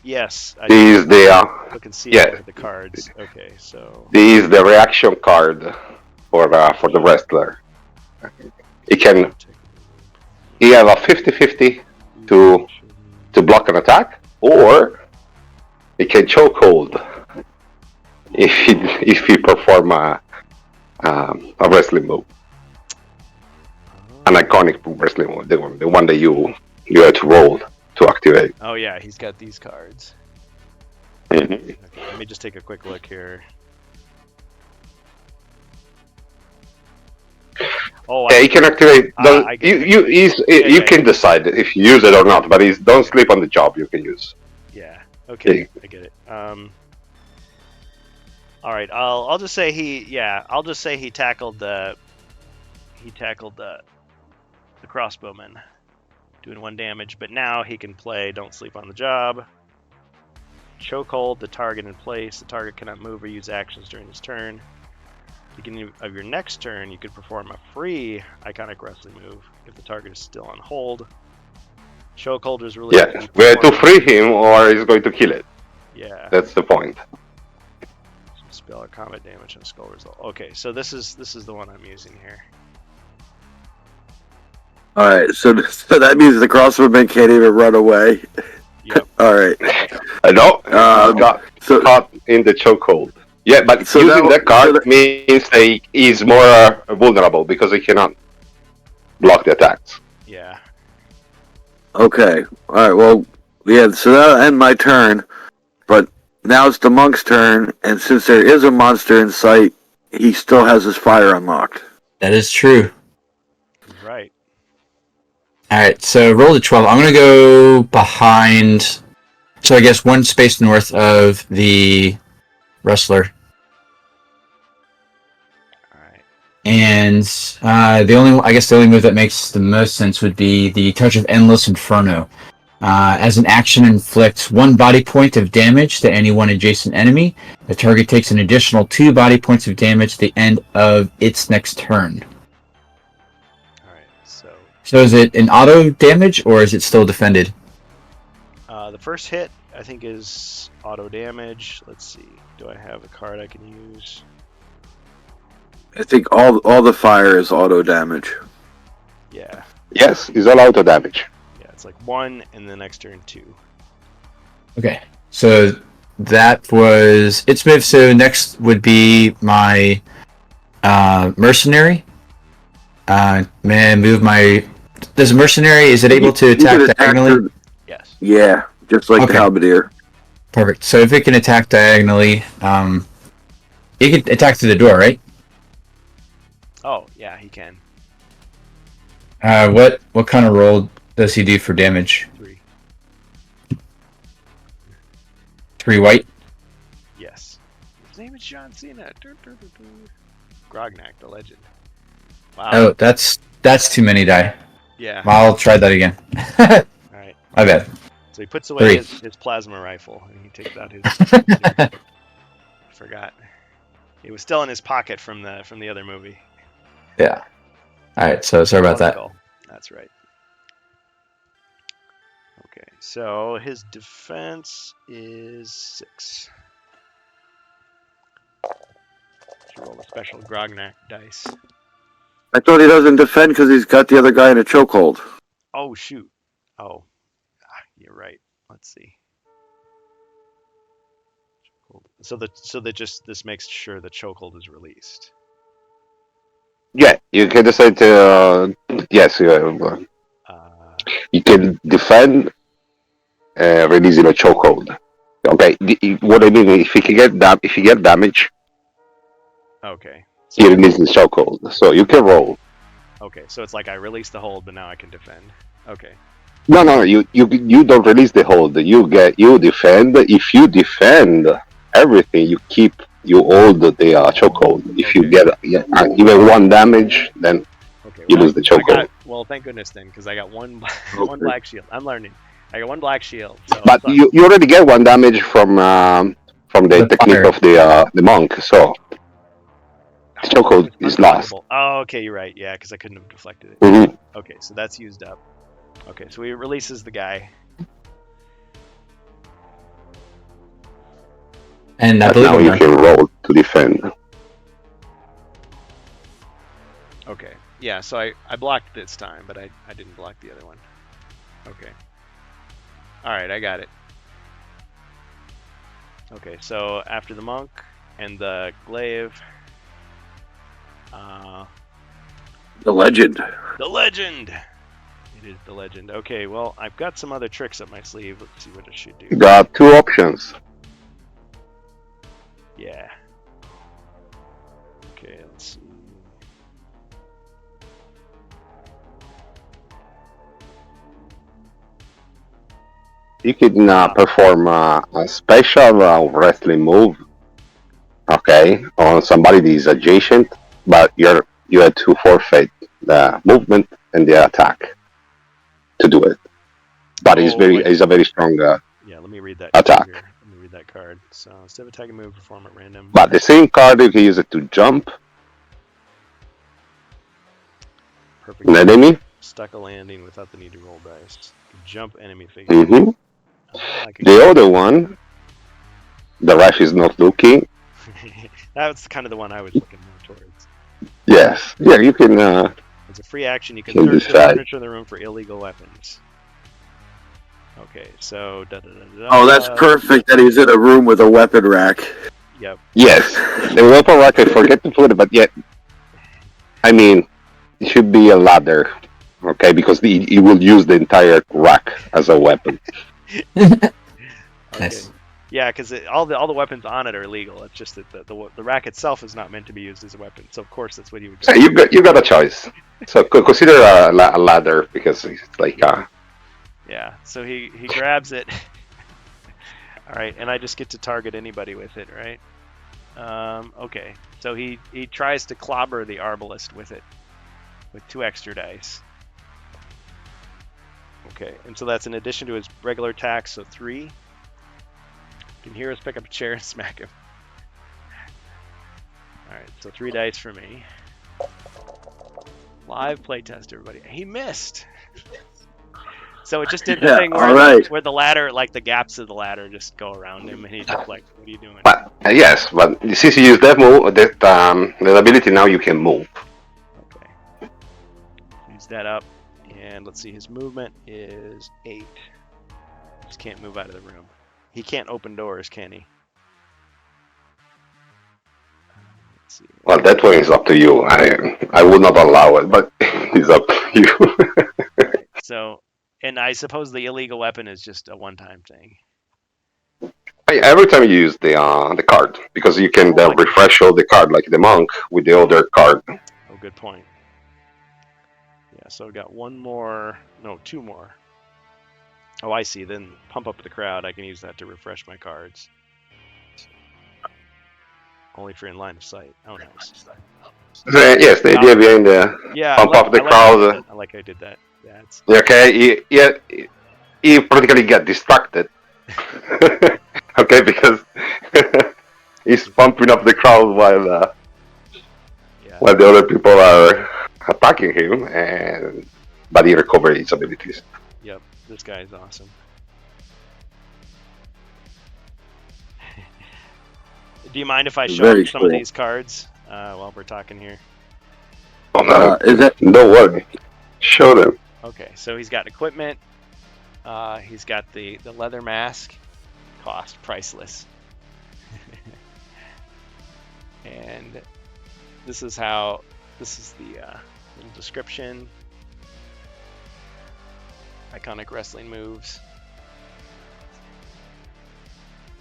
Yes. I This is the look and see yeah. the cards. Okay, so this is the reaction card for the wrestler. He have a 50-50 to block an attack, or he can chokehold if he perform a wrestling move, an iconic wrestling move, the one that you have to roll to activate. Oh yeah, he's got these cards. Mm-hmm. Okay, let me just take a quick look here. Oh, Yeah, he can activate. I get it. You can decide if you use it or not, but don't sleep on the job. You can use. Yeah. Okay, I get it. All right, I'll just say he tackled the crossbowman, doing 1 damage. But now he can play Don't Sleep on the Job. Chokehold the target in place. The target cannot move or use actions during his turn. Beginning of your next turn, you could perform a free iconic wrestling move if the target is still on hold. Chokehold is really we have to free him, or he's going to kill it. Yeah. That's the point. Spell or combat damage and skull result. Okay, so this is the one I'm using here. Alright, so that means the crossbowman can't even run away. Yep. Alright. No, got caught in the chokehold. Yeah, but using that card means that he's more vulnerable because he cannot block the attacks. Yeah. Okay. Alright, well, yeah, so that'll end my turn. But now it's the monk's turn, and since there is a monster in sight, he still has his fire unlocked. That is true. Right. Alright, so roll the 12. I'm going to go behind... So I guess 1 space north of the wrestler. Alright. And the only move that makes the most sense would be the Touch of Endless Inferno. As an action, inflicts 1 body point of damage to any one adjacent enemy. The target takes an additional 2 body points of damage at the end of its next turn. Alright, So is it an auto damage, or is it still defended? the first hit, I think, is auto damage. Let's see. Do I have a card I can use? I think all the fire is auto damage. Yeah. Yes, it's all auto damage. Yeah, it's like 1, and the next turn 2. Okay, so that was its move. So next would be my mercenary. May I move my... Does a mercenary, is it able to You can attack diagonally? Yes. Yeah, just like Okay. the halberdier. Perfect. So if it can attack diagonally, it can attack through the door, right? Oh, yeah, he can. What kind of roll does he do for damage? 3. 3 white? Yes. His name is John Cena. Grognak, the legend. Wow. Oh, that's too many die. Yeah. I'll try that again. Alright. My bad. So he puts away 3. his plasma rifle, and he takes out his... Forgot. It was still in his pocket from the other movie. Yeah. Alright, so sorry about that. Skull. That's right. Okay, so his defense is 6. Should roll a special Grognak dice. I thought he doesn't defend because he's got the other guy in a chokehold. Oh shoot! Oh, you're right. Let's see. So this makes sure the chokehold is released. Yeah, you can decide to. Yes, you can defend releasing a chokehold. Okay, what I mean, if you get damage, Okay. he releases chokehold, so you can roll. Okay, so it's like I release the hold, but now I can defend. Okay. No, you don't release the hold. You defend. If you defend everything, you hold the chokehold. If you get even 1 damage, then Okay. you lose the chokehold. Well, thank goodness then, because I got one black shield. I'm learning. I got 1 black shield. So But you already get 1 damage from the technique fire. of the monk, so the chokehold is lost. Oh, okay, you're right. Yeah, because I couldn't have deflected it. Mhm. Okay, so that's used up. Okay, so he releases the guy. And I But believe now I'm you done. can roll to defend. Okay. Yeah, so I blocked this time, but I didn't block the other one. Okay. Alright, I got it. Okay, so after the monk and the glaive, The legend. the legend! It is the legend. Okay, well, I've got some other tricks up my sleeve. Let's see what it should do. You got 2 options. Yeah. Okay, let's see. You can perform a special wrestling move, okay, on somebody that is adjacent, but you had to forfeit the movement and the attack to do it. But it's a very strong. Yeah, let me read that Attack. card here. Let me read that card. So instead of attacking move, perform at random. But the same card you can use it to jump Perfect. an enemy. Stuck a landing without the need to roll dice. Jump enemy figure. hmm I could- The other one, the ref is not looking. That's kind of the one I was looking more towards. Yes, yeah, you can. It's a free action. You can Can search the decide. furniture in the room for illegal weapons. Okay, so Oh, that's perfect that he's in a room with a weapon rack. Yep. Yes, the weapon rack. I forget to put it, but yet, I mean, it should be a ladder, okay? Because he will use the entire rack as a weapon. Okay. Nice. Yeah, because all the weapons on it are illegal. It's just that the rack itself is not meant to be used as a weapon. So of course that's what he would go. So you got a choice. So consider a ladder because it's like Yeah. So he grabs it. All right, and I just get to target anybody with it, right? Okay. So he tries to clobber the arbalist with it, with 2 extra dice. Okay, and so that's in addition to his regular attack, so 3. You can hear us pick up a chair and smack him. Alright, so 3 dice for me. Live playtest, everybody. He missed! So it just did the thing where the ladder, like the gaps of the ladder just go around him, and he's just like, what are you doing? But yes, but since you use that move, that ability, now you can move. Okay. Use that up, and let's see, his movement is 8. Just can't move out of the room. He can't open doors, can he? Let's see. Well, that one is up to you. I would not allow it, but it's up to you. So, and I suppose the illegal weapon is just a one-time thing. Every time you use the card, because you can then refresh all the card like the monk with the other card. Oh, good point. Yeah, so we got 1 more, no, 2 more. Oh, I see. Then pump up the crowd. I can use that to refresh my cards. Only if you're in line of sight. Oh, nice. Yes, the idea behind the pump up the crowd. I like how I did that. Yeah, it's... Okay, you practically get distracted. Okay, because he's pumping up the crowd while the other people are attacking him, but he recovered his abilities. Yep, this guy is awesome. Do you mind if I show you some of these cards while we're talking here? Oh, no, don't worry. Show them. Okay, so he's got equipment. He's got the leather mask. Cost priceless. And this is the little description. Iconic wrestling moves.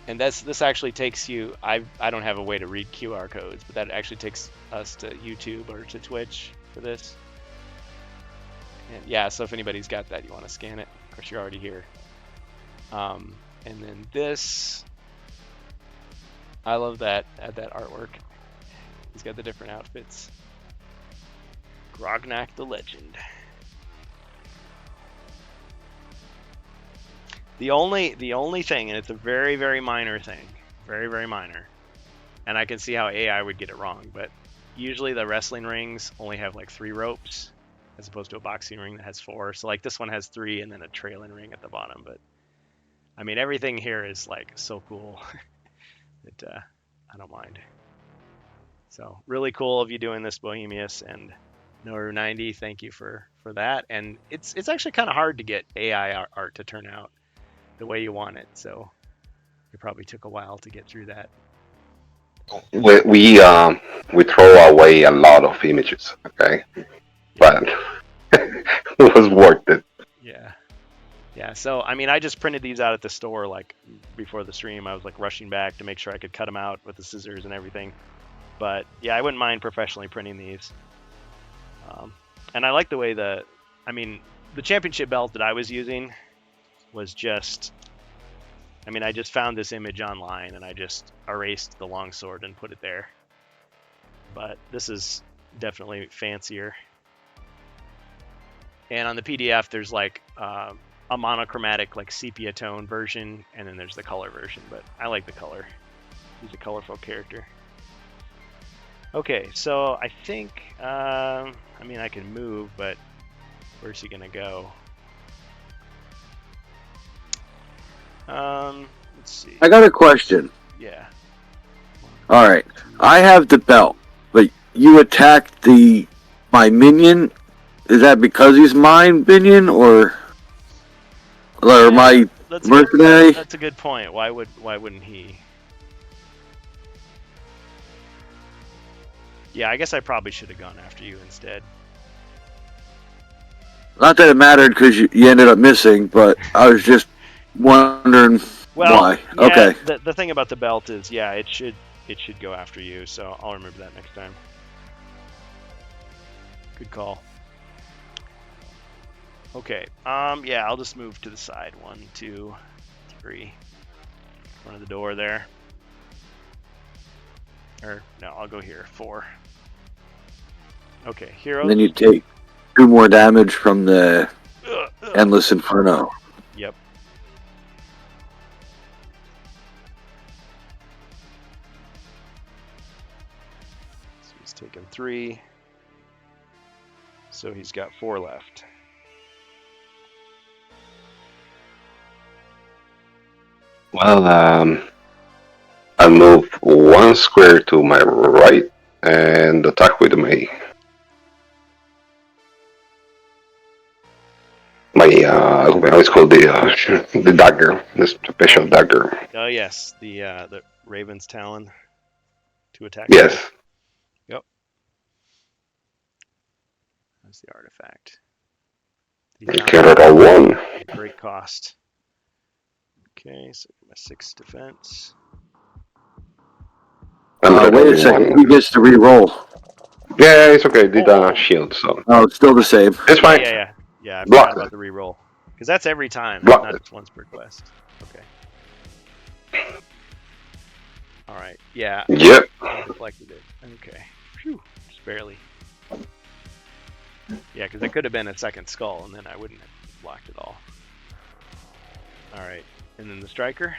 And this actually takes you, I don't have a way to read QR codes, but that actually takes us to YouTube or to Twitch for this. And yeah, so if anybody's got that, you want to scan it. Of course, you're already here. And then this, I love that artwork. He's got the different outfits. Grognak the Legend. The only thing, and it's a very, very minor thing, very, very minor, and I can see how AI would get it wrong, but usually the wrestling rings only have like 3 ropes as opposed to a boxing ring that has 4. So like this one has 3 and then a trailing ring at the bottom, but I mean, everything here is like so cool that I don't mind. So really cool of you doing this, Bohemius, and Noru90, thank you for that. And it's actually kind of hard to get AI art to turn out the way you want it. So it probably took a while to get through that. We throw away a lot of images, okay, but it was worth it. Yeah, so I mean, I just printed these out at the store like before the stream. I was like rushing back to make sure I could cut them out with the scissors and everything. But yeah, I wouldn't mind professionally printing these. And I like the way the championship belt that I was using was just, I just found this image online and I just erased the longsword and put it there. But this is definitely fancier. And on the PDF, there's like a monochromatic, like sepia tone version, and then there's the color version. But I like the color. He's a colorful character. Okay, so I think, I can move, but where's he gonna go? Let's see. I got a question. Yeah. All right, I have the belt, but you attacked my minion. Is that because he's my minion, or my mercenary? That's a good point. Why wouldn't he? Yeah, I guess I probably should have gone after you instead. Not that it mattered because you ended up missing, but I was just wondering why. Yeah, okay. The thing about the belt is, yeah, it should go after you, so I'll remember that next time. Good call. Okay, yeah, I'll just move to the side. 1, 2, 3. In front of the door there. Or, no, I'll go here. 4. Okay, heroes. And then you take 2 more damage from the Endless Inferno. Yep. So he's taken 3. So he's got 4 left. Well, I'll move 1 square to my right and attack with my how it's called, the dagger, the special dagger. Oh yes, the Raven's Talon to attack. Yes. Yep. That's the artifact. Carrot all 1. Great cost. Okay, so my 6 defense. Wait a second. He gets to re-roll. Yeah, it's okay. Did a shield, so Oh, it's still the same. it's fine. Yeah. I Block forgot about the reroll because that's every time, Block not it. just once per quest. Okay. All right. Yeah. Yep. I deflected it. Okay. Phew. Just barely. Yeah, because it could have been a second skull, and then I wouldn't have blocked it all. All right. And then the striker.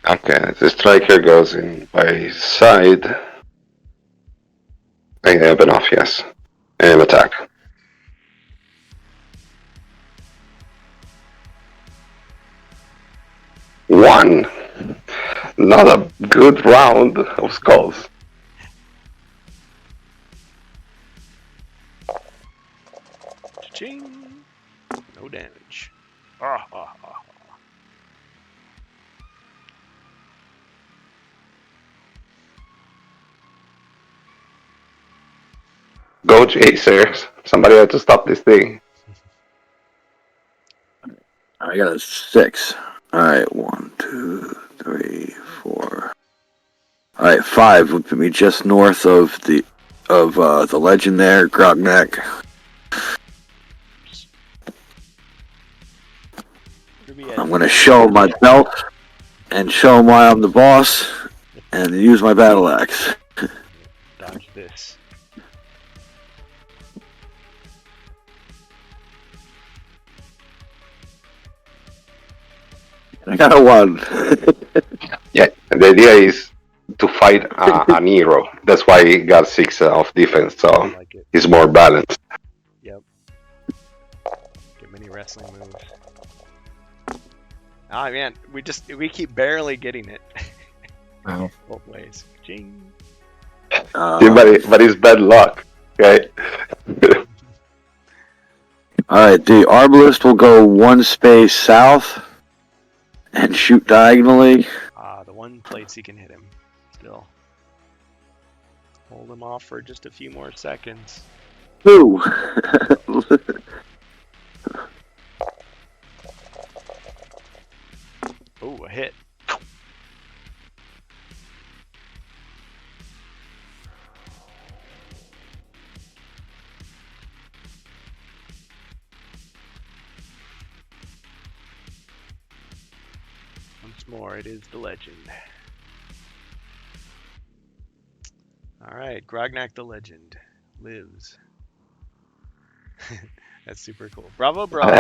Okay, the striker goes in by side. I have enough, yes. And attack. 1. Not a good round of skulls. Cha-ching. No damage. Ah. Go, Chasers. Somebody had to stop this thing. I got a 6. Alright, 1, 2, 3, 4. Alright, 5 would put me just north of the legend there, Grognak. I'm gonna show him my belt and show him why I'm the boss and use my battle axe. Dodge this. I got a 1. Yeah, the idea is to fight an hero. That's why he got 6 of defense, so I like it. he's more balanced. Yep. Get many wrestling moves. Ah man, we keep barely getting it. Wow. Both ways. Ching. But it's bad luck, okay? Alright, the Arbalist will go 1 space south and shoot diagonally. The 1 place he can hit him. Still. Hold him off for just a few more seconds. 2. Oh, a hit. Once more, it is the legend. Alright, Grognak the legend lives. That's super cool. Bravo, bravo.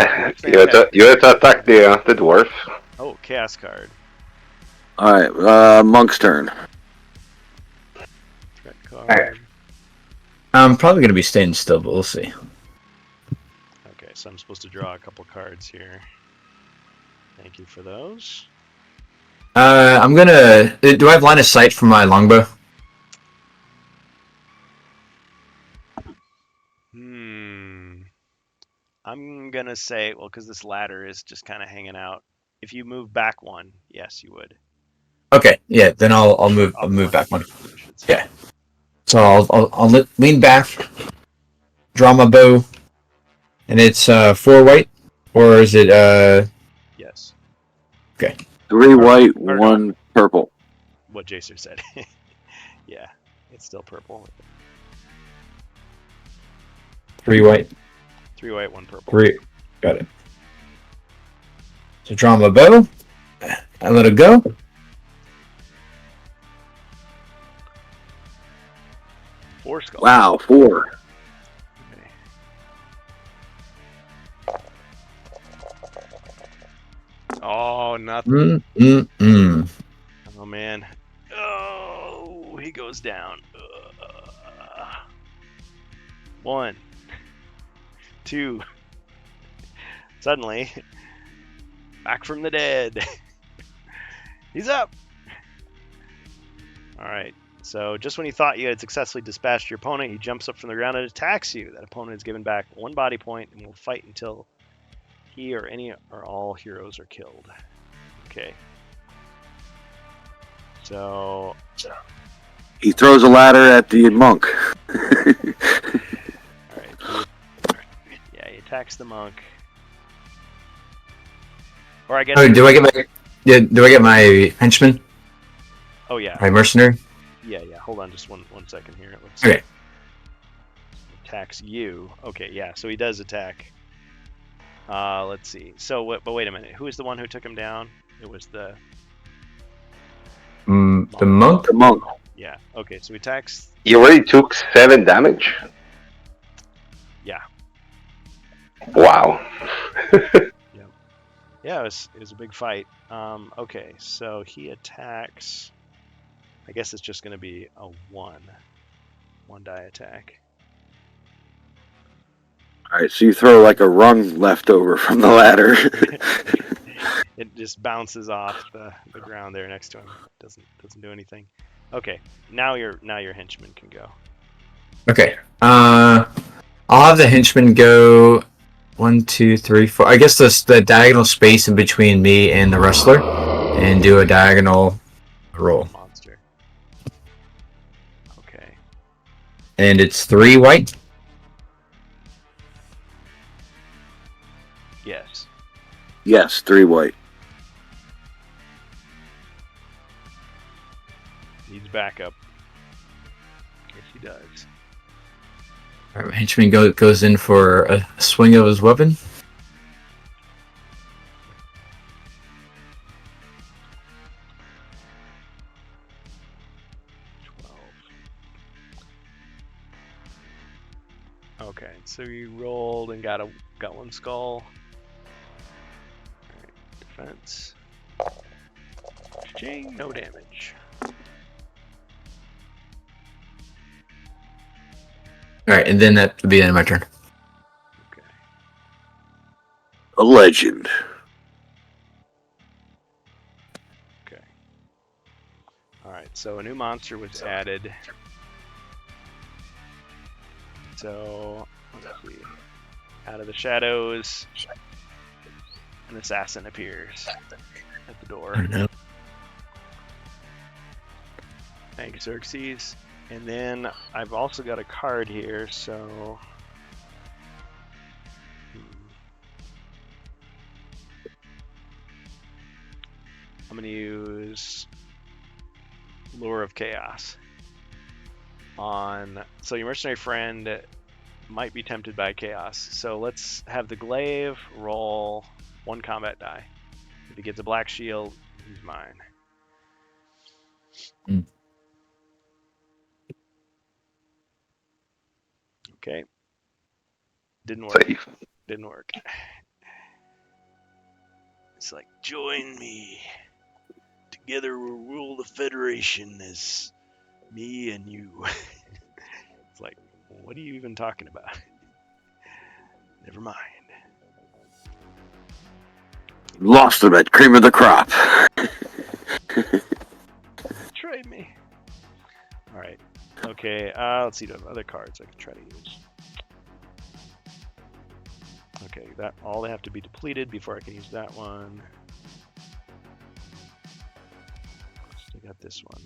You have to attack the dwarf. Oh, chaos card. Alright, Monk's turn. Threat card. Alright. I'm probably going to be staying still, but we'll see. Okay, so I'm supposed to draw a couple cards here. Thank you for those. I'm going to... Do I have line of sight for my longbow? I'm going to say, well, because this ladder is just kind of hanging out. If you move back 1, yes, you would. Okay, yeah, then I'll move back 1. Yeah. So I'll lean back, draw my bow, and it's 4 white, or is it Yes. Okay. 3 white, 1 purple. What Jason said. Yeah, it's still purple. 3 white. 3 white, 1 purple. 3. Got it. So draw my bow. I let it go. 4 skulls. Wow, 4. Okay. Oh, nothing. Oh, man. Oh, he goes down. 1, 2. Suddenly, back from the dead. He's up. All right. So just when you thought you had successfully dispatched your opponent, he jumps up from the ground and attacks you. That opponent is given back 1 body point and will fight until he or any or all heroes are killed. Okay. So He throws a ladder at the monk. all right. Yeah, he attacks the monk. Or I guess. Oh, do I get my henchman? Oh yeah. My mercenary? Yeah. Hold on, just one second here. Let's Okay. Attacks you. Okay, yeah. So he does attack. Let's see. So, but wait a minute. Who was the one who took him down? It was the The monk? The monk. Yeah. Okay. So he attacks. You already took 7 damage? Yeah. Wow. Yeah. It was a big fight. Okay. So he attacks. I guess it's just going to be a 1 die attack. All right, so you throw like a rung left over from the ladder. It just bounces off the ground there next to him. Doesn't do anything. Okay. Now your henchman can go. Okay. I'll have the henchman go 1, 2, 3, 4. I guess the diagonal space in between me and the wrestler, and do a diagonal roll. Monster. Okay. And it's 3 white. Yes. Yes, 3 white. Needs backup. Yes, he does. All right, henchman goes in for a swing of his weapon. Okay, so you rolled and got 1 skull. Alright, defense. Ching, no damage. All right, and then that would be the end of my turn. Okay. A legend. Okay. Alright, so a new monster was added. So, let's see. Out of the shadows, an assassin appears at the door. No. Thank you, Xerxes. And then I've also got a card here, so... I'm going to use Lure of Chaos. So your mercenary friend might be tempted by chaos. So let's have the glaive roll 1 combat die. If he gets a black shield, he's mine. Okay. Didn't work. Safe. Didn't work. It's like, join me. Together we'll rule the Federation as me and you. It's like, what are you even talking about? Never mind. Lost him at cream of the crop. Trade me. Alright. Okay, let's see, do I have other cards I can try to use. Okay, that all they have to be depleted before I can use that one. Still got this one.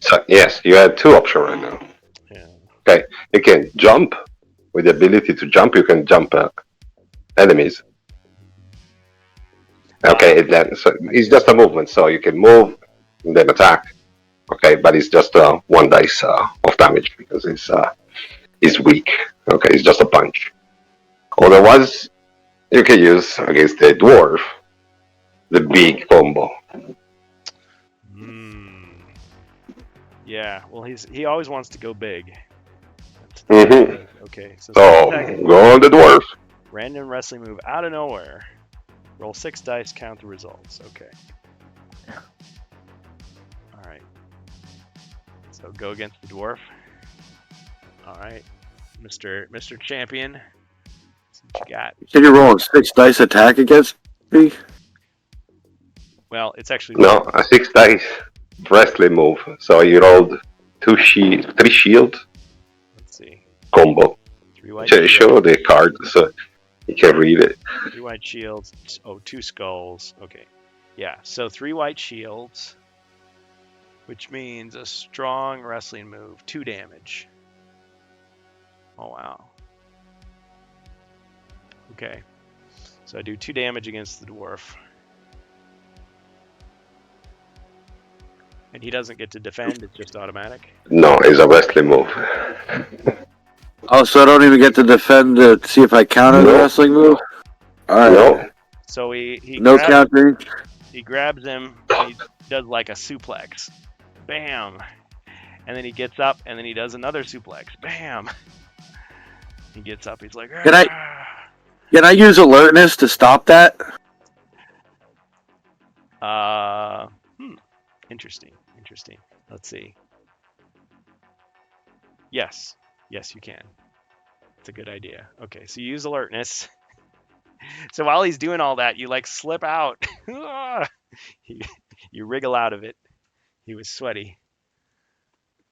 So, yes, you have 2 options right now. Yeah. Okay, you can jump. With the ability to jump, you can jump enemies. Okay, so it's just a movement, so you can move and then attack. Okay, but it's just 1 dice of damage because it's weak. Okay, it's just a punch. Otherwise, you can use against the dwarf the big combo. Yeah, well, he always wants to go big. Mhm. Okay, so So go on the dwarf. random wrestling move out of nowhere. Roll 6 dice, count the results. Okay. All right. So go against the dwarf. All right, Mr. Champion. See what you got. You said you're rolling 6 dice attack against me? Well, it's actually No, a 6 dice wrestling move. So you rolled 3 shield Let's see. combo. 3 white Show shields. the card so you can read it. 3 white shields. Oh, 2 skulls. Okay. Yeah, so 3 white shields, which means a strong wrestling move. 2 damage. Oh, wow. Okay. So I do 2 damage against the dwarf. And he doesn't get to defend, it's just automatic. No, it's a wrestling move. Oh, so I don't even get to defend to see if I counter the No. wrestling move? Alright. No. So he No grabs, countering? he grabs him, and he does like a suplex. Bam! And then he gets up, and then he does another suplex. Bam! He gets up, he's like, Can I use alertness to stop that? Interesting. Let's see. Yes, you can. It's a good idea. Okay, so you use alertness. So while he's doing all that, you like slip out. You wriggle out of it. He was sweaty.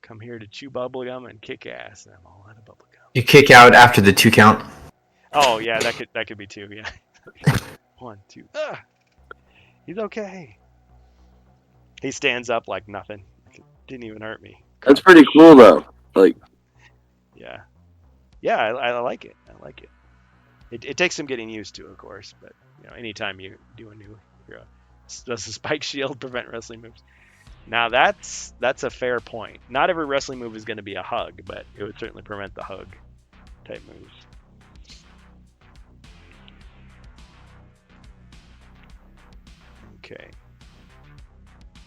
Come here to chew bubblegum and kick ass. I'm all out of bubblegum. You kick out after the 2 count. Oh yeah, that could be 2. Yeah. 1, 2. He's okay. He stands up like nothing. Like it didn't even hurt me. That's pretty cool, though. Like, Yeah. Yeah, I like it. It takes some getting used to, of course, but anytime you do a new hero, does the spike shield prevent wrestling moves? Now that's a fair point. Not every wrestling move is going to be a hug, but it would certainly prevent the hug type moves.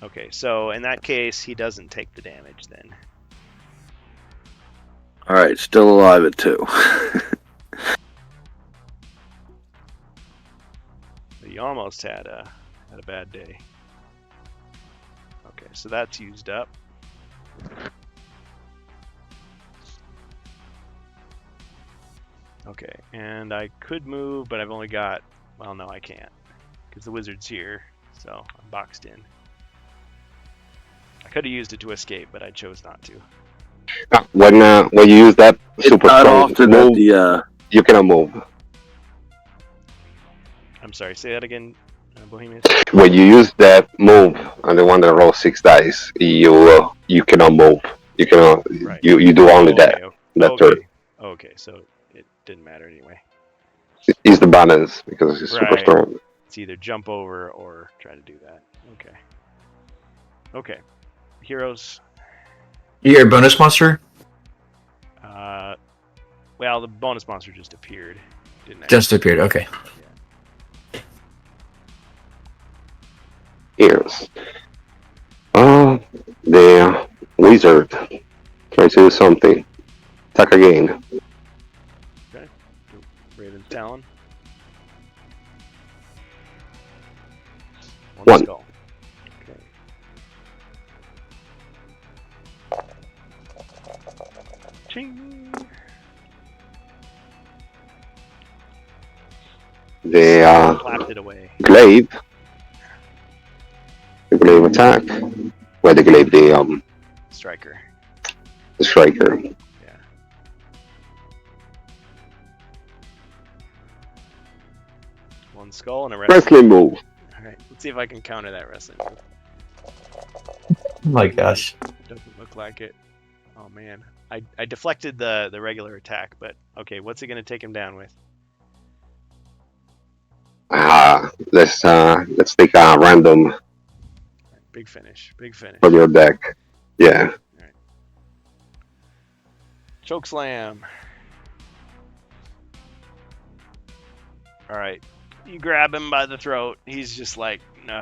Okay, so in that case, he doesn't take the damage then. alright, still alive at 2. But you almost had a bad day. Okay, so that's used up. Okay, and I could move, but I've only got... Well, no, I can't. Because the wizard's here, so I'm boxed in. I could have used it to escape, but I chose not to. When you use that super Not strong often that move, the, you cannot move. I'm sorry, say that again, Bohemian? When you use that move and the one that rolls 6 dice, you cannot move. You cannot. Right. You do only that. That turn. Okay, so it didn't matter anyway. It's the balance because it's super Right. strong. It's either jump over or try to do that. Okay. Heroes. You get a bonus monster? Well, the bonus monster just appeared, didn't it? Just appeared, okay. Here's the wizard tries to do something. Attack again. Okay. Raven's Talon. 1. Skull. Okay. Ching. The Clapped it away. glaive. The glaive attack. Where the glaive, the Striker. striker. Yeah. One skull and a wrestling. Wrestling move. Alright, let's see if I can counter that wrestling move. Oh my gosh. Doesn't look like it. Oh man. I deflected the regular attack, but okay, what's it gonna take him down with? Let's take a random Big finish. from your deck. Yeah. Choke slam. Alright. You grab him by the throat. He's just like, no.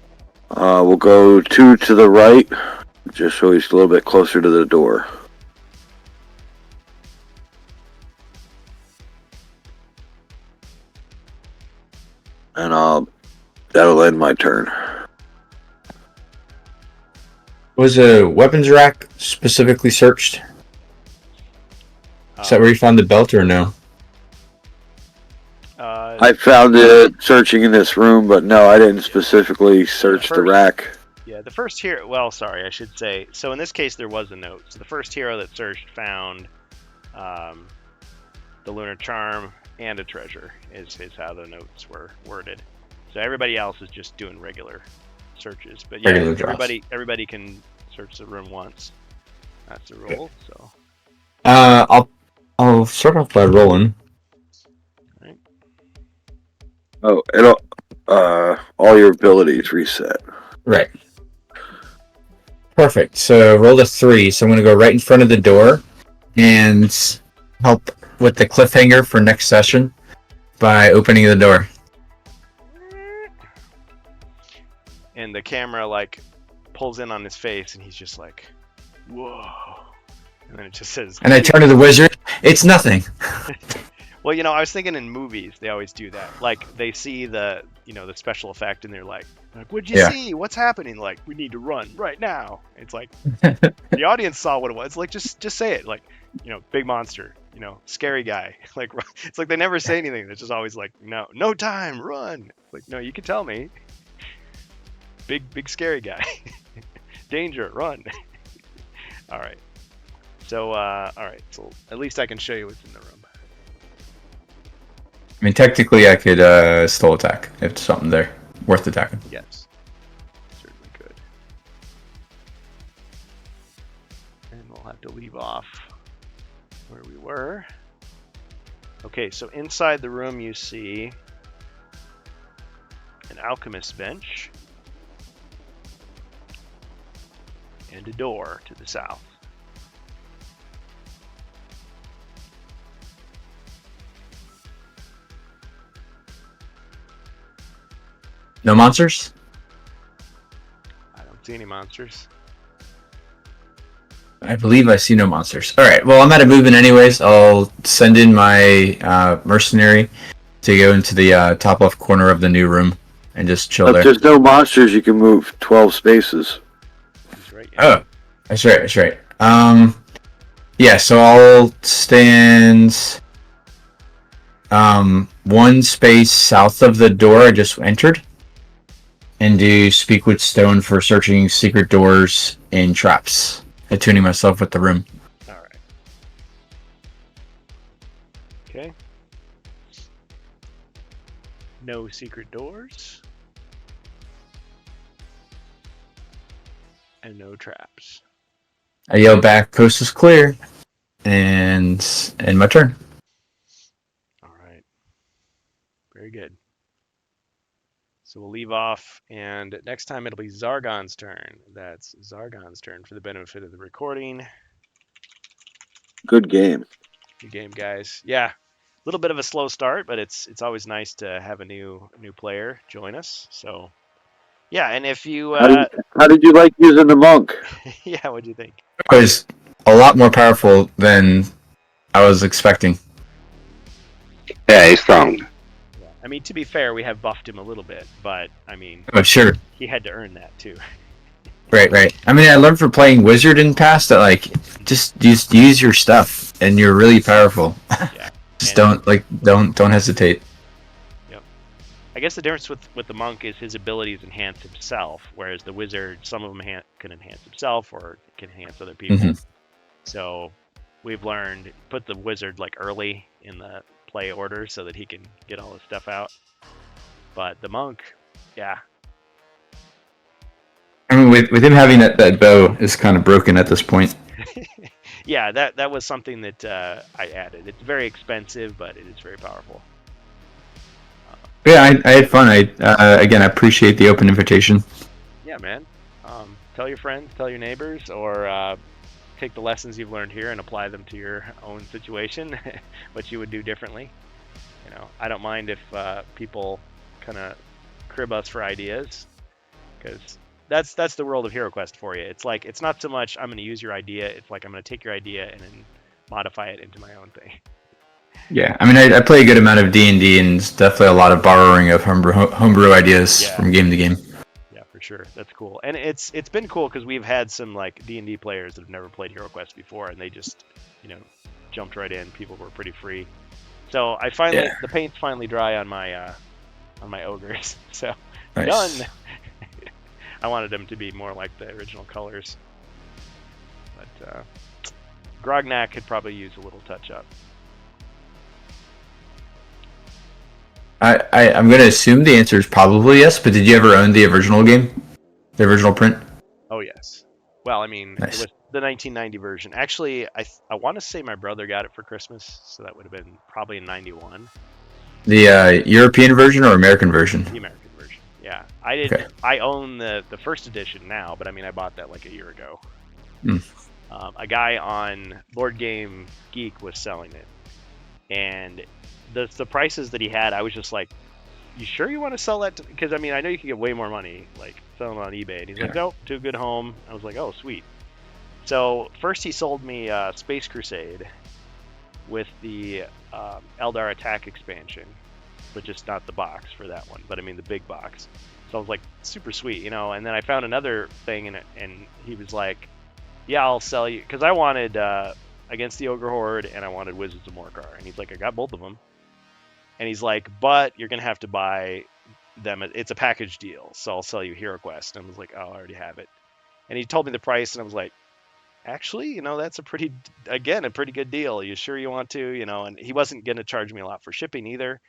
We'll go 2 to the right, just so he's a little bit closer to the door. And that'll end my turn. Was a weapons rack specifically searched? Is that where you found the belt or no? I found it searching in this room, but no, I didn't specifically search the rack. Yeah, the first hero. Well, sorry, I should say. So in this case, there was a note. So the first hero that searched found the Lunar Charm and a treasure. Is how the notes were worded. So everybody else is just doing regular searches. But yeah, everybody can search the room once. That's the rule. So. I'll start off by rolling. Oh, it'll all your abilities reset. Right. Perfect. So roll a 3. So I'm going to go right in front of the door and help with the cliffhanger for next session by opening the door. And the camera like pulls in on his face, and he's just like, "Whoa!" And then it just says. And I turn to the wizard. It's nothing. Well, I was thinking in movies they always do that. Like they see the the special effect, and they're like, "What'd you see? What's happening?" Like, "We need to run right now." It's like the audience saw what it was. Like just say it. Like big monster. Scary guy. Like it's like they never say anything. It's just always like, no time, run. Like no, you can tell me. Big scary guy. Danger, run. All right. So all right. So at least I can show you what's in the room. I mean, technically, I could still attack if there's something there worth attacking. Yes, certainly could. And we'll have to leave off where we were. Okay, so inside the room you see an alchemist's bench and a door to the south. No monsters? I don't see any monsters. I believe I see no monsters. Alright, well, I'm out of movement anyways. I'll send in my mercenary to go into the top left corner of the new room and just chill there. If there's no monsters, you can move 12 spaces. That's right. Yeah. Oh, that's right. Yeah, so I'll stand 1 space south of the door I just entered. And do speak with stone for searching secret doors and traps, attuning myself with the room. All right. Okay. No secret doors. And no traps. I yell back, "Coast is clear," and end my turn. All right. Very good. So we'll leave off, and next time it'll be Zargon's turn. That's Zargon's turn for the benefit of the recording. Good game. Good game, guys. Yeah, a little bit of a slow start, but it's always nice to have a new player join us. So, yeah, and if you how did you like using the monk? yeah, what'd you think? It was a lot more powerful than I was expecting. Yeah, he's strong. I mean, to be fair, we have buffed him a little bit, but I mean, Oh, sure. he had to earn that too. Right. I mean, I learned from playing Wizard in past that, like, just use your stuff, and you're really powerful. Yeah. Just don't hesitate. Yep. I guess the difference with the monk is his abilities enhance himself, whereas the wizard, some of them can enhance himself or can enhance other people. Mhm. So we've learned put the wizard like early in the play order so that he can get all his stuff out. But the monk, yeah. I mean, with him having that bow is kind of broken at this point. Yeah, that was something that I added. It's very expensive, but it is very powerful. Yeah, I had fun. Again, I appreciate the open invitation. Yeah, man. Tell your friends, tell your neighbors, or take the lessons you've learned here and apply them to your own situation, what you would do differently. I don't mind if people kind of crib us for ideas. because that's the world of HeroQuest for you. It's like it's not so much I'm going to use your idea. It's like I'm going to take your idea and then modify it into my own thing. Yeah, I mean, I play a good amount of D&D, and it's definitely a lot of borrowing of homebrew ideas from game to game. Yeah, for sure. That's cool. And it's been cool because we've had some like D&D players that have never played HeroQuest before, and they just, jumped right in. People were pretty free. So the paint's finally dry on my ogres. So nice. Done. I wanted them to be more like the original colors. But Grognak could probably use a little touch up. I'm going to assume the answer is probably yes, but did you ever own the original game? The original print? Oh, yes. Well, I mean, It was the 1990 version. Actually, I want to say my brother got it for Christmas, so that would have been probably in 91. The European version or American version? The American version, yeah. I did. Okay. I own the first edition now, but I mean, I bought that like a year ago. A guy on Board Game Geek was selling it, and the prices that he had, I was just like, you sure you want to sell that? Because I mean, I know you can get way more money like selling it on eBay. And he's like, nope, to a good home. I was like, oh, sweet. So first he sold me Space Crusade with the Eldar Attack expansion, but just not the box for that one. But I mean the big box. So I was like, super sweet, And then I found another thing in it, and he was like, yeah, I'll sell you, because I wanted Against the Ogre Horde and I wanted Wizards of Morkar, and he's like, I got both of them. And he's like, but you're going to have to buy them. It's a package deal, so I'll sell you HeroQuest. And I was like, oh, I already have it. And he told me the price, and I was like, actually, that's a pretty good deal. You sure you want to, And he wasn't going to charge me a lot for shipping either.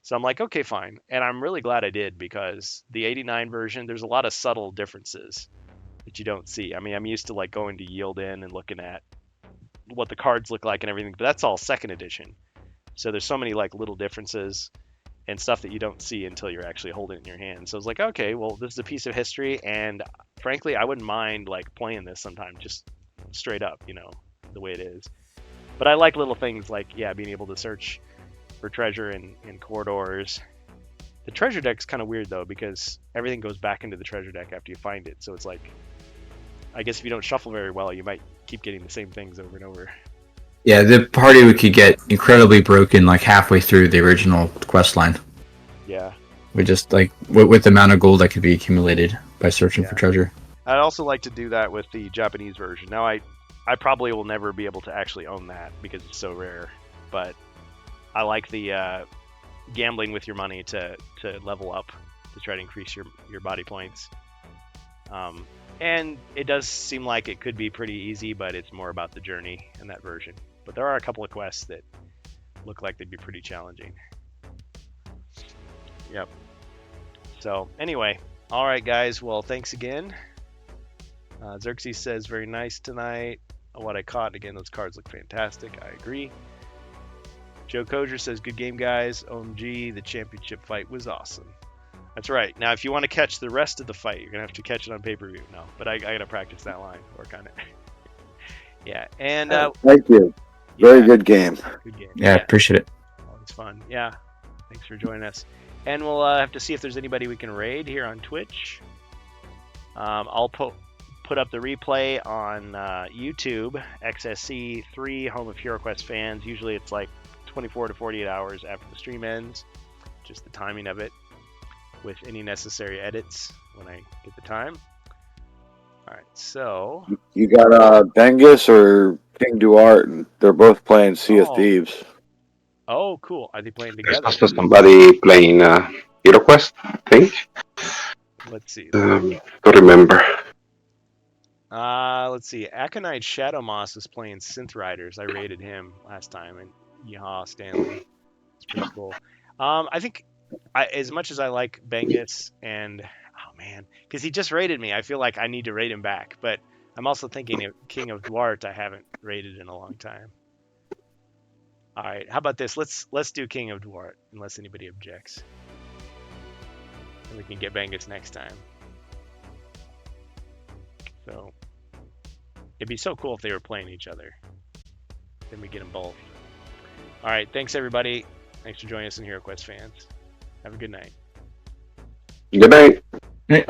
So I'm like, okay, fine. And I'm really glad I did, because the 89 version, there's a lot of subtle differences that you don't see. I mean, I'm used to like going to Yield In and looking at what the cards look like and everything, but that's all second edition. So there's so many like little differences and stuff that you don't see until you're actually holding it in your hand. So I was like, okay, well, this is a piece of history, and frankly, I wouldn't mind like playing this sometime, just straight up, the way it is. But I like little things like, being able to search for treasure in corridors. The treasure deck's kind of weird though, because everything goes back into the treasure deck after you find it. So it's like, I guess if you don't shuffle very well, you might keep getting the same things over and over. Yeah, the party could get incredibly broken like halfway through the original quest line. Yeah. We just like with the amount of gold that could be accumulated by searching for treasure. I'd also like to do that with the Japanese version. Now I probably will never be able to actually own that because it's so rare, but I like the gambling with your money to level up, to try to increase your body points. And it does seem like it could be pretty easy, but it's more about the journey in that version. But there are a couple of quests that look like they'd be pretty challenging. Yep. So anyway, all right, guys. Well, thanks again. Xerxes says, very nice tonight. What I caught, again, those cards look fantastic. I agree. Joe Kozer says, good game, guys. OMG, the championship fight was awesome. That's right. Now, if you want to catch the rest of the fight, you're going to have to catch it on pay-per-view. No, but I got to practice that line, work on it. Yeah, and... thank you. Very good game. Good game. Yeah, appreciate it. Always fun. Yeah, thanks for joining us. And we'll have to see if there's anybody we can raid here on Twitch. I'll put up the replay on YouTube, XSC3, home of HeroQuest fans. Usually it's like 24 to 48 hours after the stream ends, just the timing of it, with any necessary edits when I get the time. All right, so... You got Bengus or King Duarte, and they're both playing Sea of Thieves. Oh, cool. Are they playing together? There's also somebody playing HeroQuest, I think. Let's see. Don't remember. Let's see. Aconite Shadow Moss is playing Synth Riders. I rated him last time, and Yeehaw Stanley. It's pretty cool. I think, as much as I like Bengus and... Oh, man. Because he just raided me. I feel like I need to raid him back. But I'm also thinking of King of Duarte I haven't raided in a long time. All right. How about this? Let's do King of Duarte, unless anybody objects. And we can get Bengus next time. So, it'd be so cool if they were playing each other. Then we get them both. All right. Thanks, everybody. Thanks for joining us in HeroQuest fans. Have a good night. Good night. Hey.